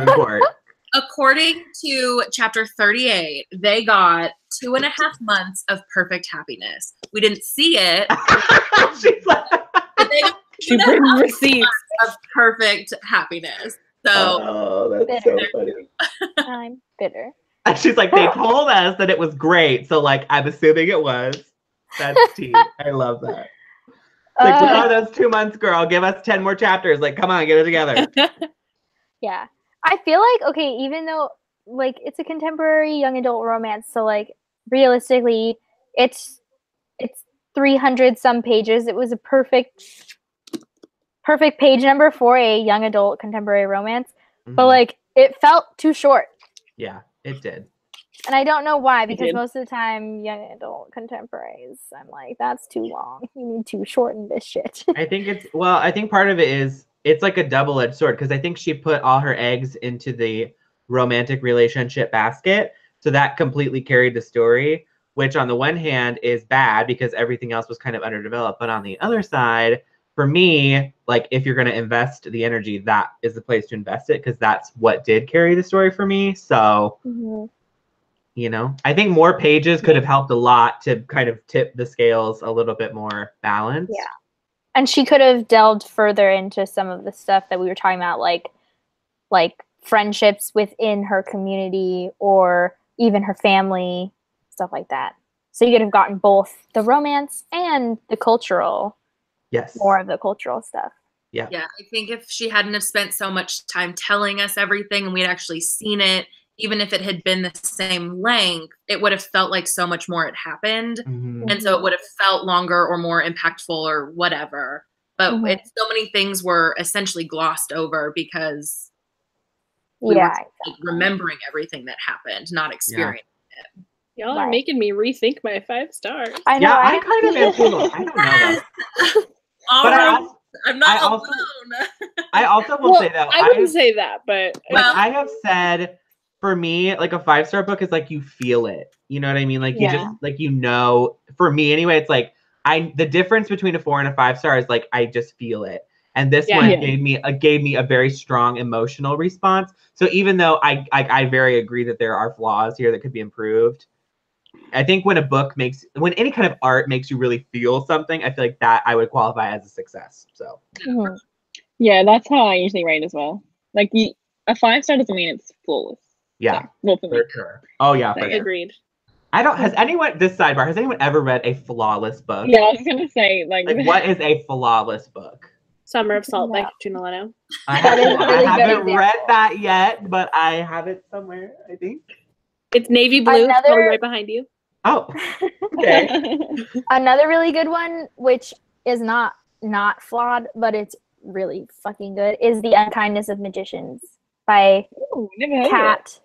Speaker 2: court.
Speaker 3: According to chapter 38, they got 2.5 months of perfect happiness. We didn't see it.
Speaker 2: She's like,
Speaker 3: but they got
Speaker 5: she brings receipts
Speaker 3: of perfect happiness. So
Speaker 2: that's so funny.
Speaker 1: I'm bitter.
Speaker 2: And she's like, they told us that it was great, so like I'm assuming it was. That's tea. I love that. Like, what are those 2 months, girl? Give us 10 more chapters. Like, come on, get it together.
Speaker 1: Yeah. I feel like, okay, even though, like, it's a contemporary young adult romance, so, like, realistically, it's 300 some pages. It was a perfect page number for a young adult contemporary romance. Mm-hmm. But, like, it felt too short.
Speaker 2: Yeah, it did.
Speaker 1: And I don't know why, because most of the time, young adult contemporaries, I'm like, that's too long. You need to shorten this shit.
Speaker 2: I think part of it is, it's like a double-edged sword, because I think she put all her eggs into the romantic relationship basket, so that completely carried the story, which on the one hand is bad because everything else was kind of underdeveloped, but on the other side, for me, like, if you're going to invest the energy, that is the place to invest it, because that's what did carry the story for me. So, you know, I think more pages could have helped a lot to kind of tip the scales a little bit more balanced.
Speaker 1: Yeah. And she could have delved further into some of the stuff that we were talking about, like friendships within her community or even her family, stuff like that. So you could have gotten both the romance and the cultural, more of the cultural stuff.
Speaker 2: Yeah.
Speaker 3: Yeah, I think if she hadn't have spent so much time telling us everything and we'd actually seen it, even if it had been the same length, it would have felt like so much more had happened. Mm-hmm. And so it would have felt longer or more impactful or whatever. But so many things were essentially glossed over because we were like, remembering everything that happened, not experiencing it.
Speaker 5: Y'all are making me rethink my 5 stars.
Speaker 1: I know.
Speaker 2: Yeah, I kind of am too. I don't know. But
Speaker 3: I'm not alone.
Speaker 2: I also will say that.
Speaker 5: I wouldn't say that, but
Speaker 2: I have said, for me, like a 5-star book is like you feel it. You know what I mean? Like you just like, you know, for me anyway, it's like the difference between a 4 and a 5-star is like I just feel it. And this one gave me a very strong emotional response. So even though I very agree that there are flaws here that could be improved, I think when when any kind of art makes you really feel something, I feel like that I would qualify as a success. So
Speaker 4: yeah, that's how I usually rate as well. Like a 5-star doesn't mean it's flawless.
Speaker 2: Yeah,
Speaker 4: so, well, for me.
Speaker 2: Sure. Oh yeah, for
Speaker 5: agreed.
Speaker 2: Has anyone ever read a flawless book?
Speaker 4: Yeah, I was gonna say like
Speaker 2: what is a flawless book?
Speaker 5: Summer of Salt by Gina Leno.
Speaker 2: I haven't read that yet, but I have it somewhere, I think.
Speaker 5: It's navy blue, probably right behind you.
Speaker 2: Oh, okay.
Speaker 1: Another really good one, which is not flawed, but it's really fucking good, is The Unkindness of Magicians by Cat.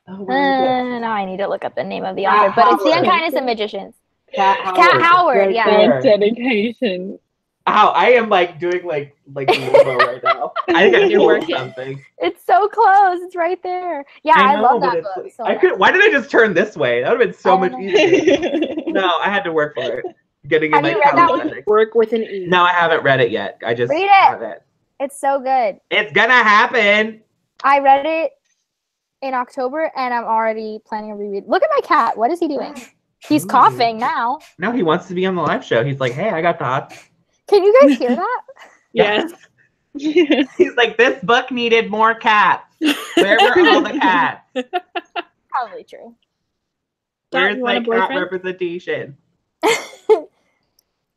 Speaker 1: Oh, now I need to look up the name of the author, but it's The Unkindness of Magicians. Cat Howard, yeah.
Speaker 4: Dedication.
Speaker 2: Wow, I am like doing like limbo right now. I think I need work something.
Speaker 1: It's so close. It's right there. Yeah, I love that book. So
Speaker 2: why did I just turn this way? That would have been so much easier. No, I had to work for it. Getting in my calendar.
Speaker 5: Work with an E.
Speaker 2: No, I haven't read it yet. I just
Speaker 1: read
Speaker 2: have it.
Speaker 1: It's so good.
Speaker 2: It's gonna happen.
Speaker 1: I read it in October, and I'm already planning a reread. Look at my cat. What is he doing? He's coughing now.
Speaker 2: No, he wants to be on the live show. He's like, hey, I got thoughts.
Speaker 1: Can you guys hear that?
Speaker 5: Yes.
Speaker 2: He's like, this book needed more cats. Where were all the cats?
Speaker 1: Probably true.
Speaker 2: Where's my cat representation?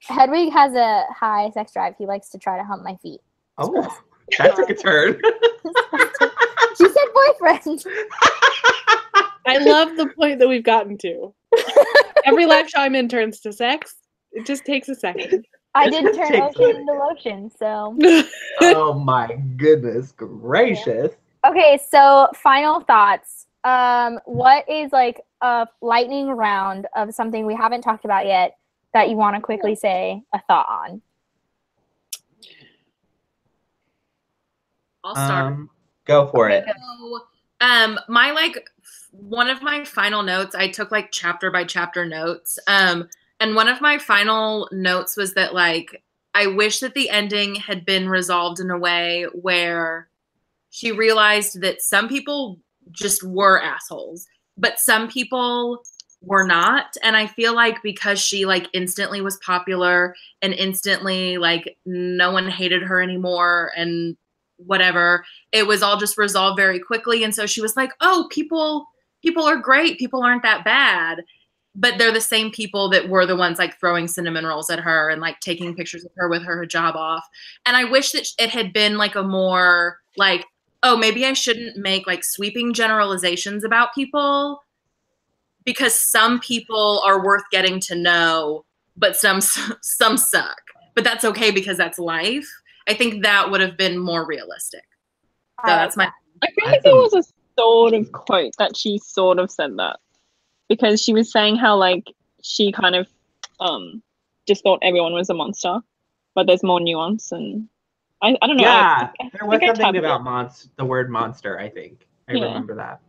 Speaker 1: Hedwig has a high sex drive. He likes to try to hump my feet.
Speaker 2: Oh, that took a turn.
Speaker 1: She said boyfriend.
Speaker 5: I love the point that we've gotten to. Every live show I'm in turns to sex. It just takes a second.
Speaker 1: I did turn ocean into lotion, so.
Speaker 2: Oh my goodness gracious.
Speaker 1: Okay, so final thoughts. what is like a lightning round of something we haven't talked about yet that you want to quickly say a thought on?
Speaker 3: I'll start.
Speaker 2: Go for it.
Speaker 3: So, one of my final notes, I took like chapter by chapter notes. And one of my final notes was that like, I wish that the ending had been resolved in a way where she realized that some people just were assholes, but some people were not. And I feel like because she like instantly was popular and instantly like no one hated her anymore and whatever, it was all just resolved very quickly. And so she was like, oh, people are great. People aren't that bad. But they're the same people that were the ones like throwing cinnamon rolls at her and like taking pictures of her with her hijab off. And I wish that it had been like a more like, oh, maybe I shouldn't make like sweeping generalizations about people because some people are worth getting to know, but some suck. But that's okay because that's life. I think that would have been more realistic. So that's my.
Speaker 4: I feel like there was a sort of quote that she sort of said that because she was saying how like she kind of just thought everyone was a monster, but there's more nuance and I don't know.
Speaker 2: Yeah, there was something about the word monster. I think I remember that.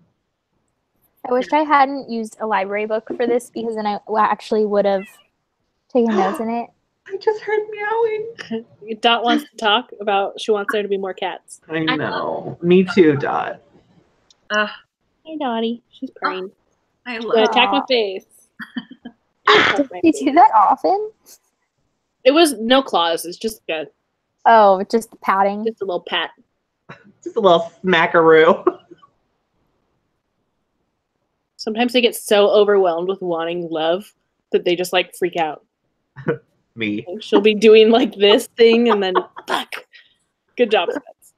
Speaker 1: I wish I hadn't used a library book for this because then I actually would have taken notes in it.
Speaker 2: I just heard meowing.
Speaker 5: Dot wants to talk about. She wants there to be more cats.
Speaker 2: I know. Me too, Dot.
Speaker 5: Hey, Dottie. She's purring.
Speaker 3: I love.
Speaker 5: Attack my face.
Speaker 1: Do you do that often?
Speaker 5: It was no claws. It's just good.
Speaker 1: Oh, just patting.
Speaker 5: Just a little pat.
Speaker 2: Just a little smackaroo.
Speaker 5: Sometimes they get so overwhelmed with wanting love that they just like freak out.
Speaker 2: Me.
Speaker 5: Like, she'll be doing like this thing and then fuck. Good job, Spence.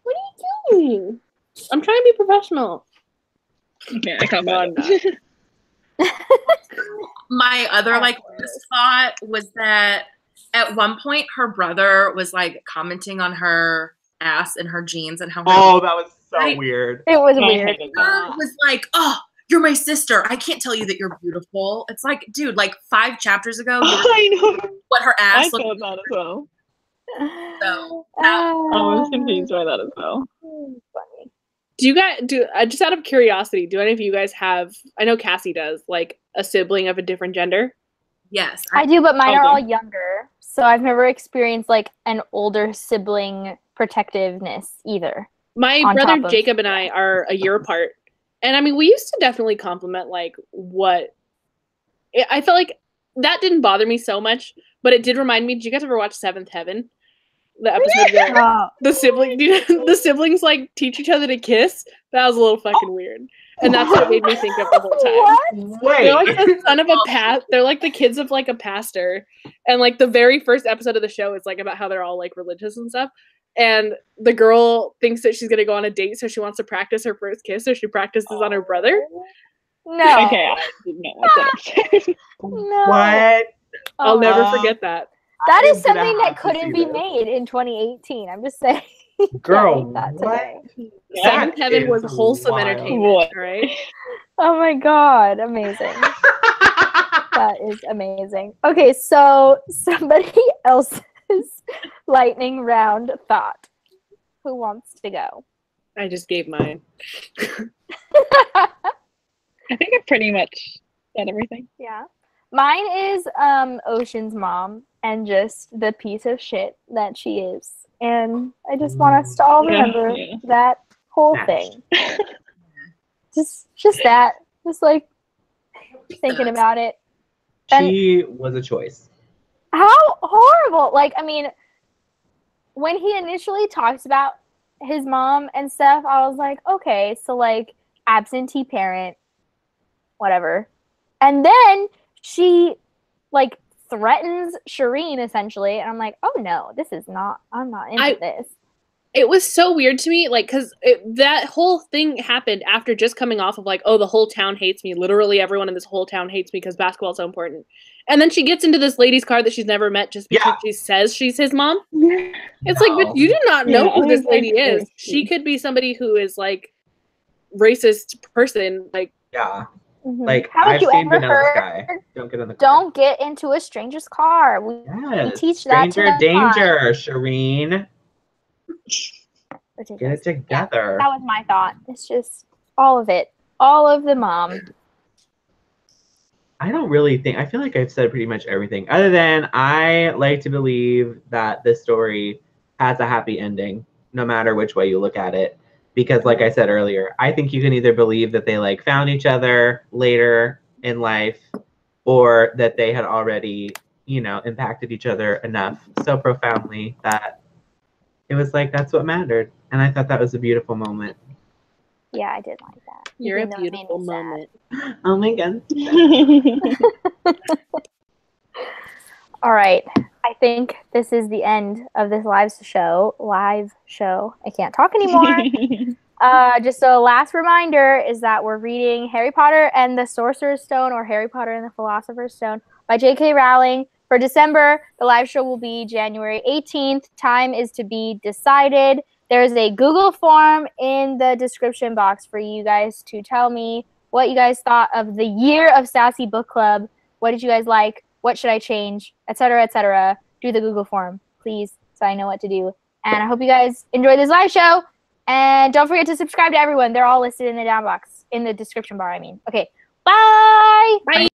Speaker 5: What are you doing? I'm trying to be professional.
Speaker 4: Okay, I can't believe
Speaker 3: My other like thought was that at one point her brother was like commenting on her ass and her jeans and how
Speaker 2: that was so weird.
Speaker 1: It was weird.
Speaker 3: Was like, oh, you're my sister. I can't tell you that you're beautiful. It's like, dude, like 5 chapters ago,
Speaker 4: I know
Speaker 3: what her ass
Speaker 4: I
Speaker 3: looked
Speaker 4: thought that as well.
Speaker 3: So
Speaker 4: I was confused by that as well.
Speaker 1: Funny.
Speaker 5: Do you guys just out of curiosity, do any of you guys have, I know Cassie does, like a sibling of a different gender?
Speaker 3: Yes.
Speaker 1: I do, but mine are all younger. So I've never experienced like an older sibling protectiveness either.
Speaker 5: My brother Jacob and I are a year apart. And I mean, we used to definitely compliment like what I felt like that didn't bother me so much, but it did remind me. Did you guys ever watch Seventh Heaven? The episode where the siblings like teach each other to kiss. That was a little fucking weird, and that's what it made me think of the whole time.
Speaker 1: What?
Speaker 2: Wait.
Speaker 5: They're like the son of a They're like the kids of like a pastor, and like the very first episode of the show is like about how they're all like religious and stuff. And the girl thinks that she's gonna go on a date, so she wants to practice her first kiss, so she practices on her brother.
Speaker 1: No.
Speaker 4: Okay, I did not like that.
Speaker 1: No.
Speaker 2: What?
Speaker 5: I'll never forget that.
Speaker 1: That is something that couldn't be made in 2018. I'm just saying.
Speaker 2: Girl,
Speaker 1: that
Speaker 2: what?
Speaker 5: Seventh Heaven was wholesome entertainment, right?
Speaker 1: Oh my god, amazing. That is amazing. Okay, so somebody else's lightning round thought. Who wants to go?
Speaker 5: I just gave mine.
Speaker 4: I think I pretty much said everything.
Speaker 1: Yeah. Mine is Ocean's mom and just the piece of shit that she is. And I just want us to all remember that whole thing. just that. Just like thinking about it.
Speaker 2: She was a choice.
Speaker 1: How horrible. Like, I mean, when he initially talks about his mom and stuff, I was like, okay, so like absentee parent, whatever. And then she like threatens Shireen essentially, and I'm like, oh no, I'm not into this.
Speaker 5: It was so weird to me, like, because that whole thing happened after just coming off of like, oh, the whole town hates me. Literally everyone in this whole town hates me because basketball is so important. And then she gets into this lady's car that she's never met just because she says she's his mom. It's like, but you do not know who this lady is. She could be somebody who is like racist person. Like,
Speaker 2: Yeah.
Speaker 1: Mhm.
Speaker 2: Like,
Speaker 1: Haven't
Speaker 2: I've
Speaker 1: you
Speaker 2: seen
Speaker 1: ever
Speaker 2: Vanilla
Speaker 1: heard,
Speaker 2: Sky. Don't get in the car.
Speaker 1: don't get into a stranger's car. We
Speaker 2: Yes.
Speaker 1: teach that to
Speaker 2: Stranger
Speaker 1: them.
Speaker 2: danger, Shireen. Get
Speaker 1: Ridiculous.
Speaker 2: it together.
Speaker 1: That was my thought. It's just all of it. All of the mom.
Speaker 2: I don't really think, I feel like I've said pretty much everything, other than I like to believe that this story has a happy ending, no matter which way you look at it. Because like I said earlier, I think you can either believe that they like found each other later in life, or that they had already, you know, impacted each other enough so profoundly that it was like, that's what mattered. And I thought that was a beautiful moment.
Speaker 1: Yeah, I did like that.
Speaker 5: you're a
Speaker 1: Even though it made
Speaker 5: beautiful
Speaker 1: me sad.
Speaker 5: moment.
Speaker 2: Oh my God.
Speaker 1: All right. I think this is the end of this live show. I can't talk anymore. Just a last reminder is that we're reading Harry Potter and the Sorcerer's Stone, or Harry Potter and the Philosopher's Stone by J.K. Rowling. For December, the live show will be January 18th. Time is to be decided. There's a Google form in the description box for you guys to tell me what you guys thought of the year of Sassy Book Club. What did you guys like? What should I change? Etc., etc. Do the Google form, please, so I know what to do. And I hope you guys enjoy this live show. And don't forget to subscribe to everyone. They're all listed in the down box, in the description bar, I mean. Okay, bye!
Speaker 5: Bye!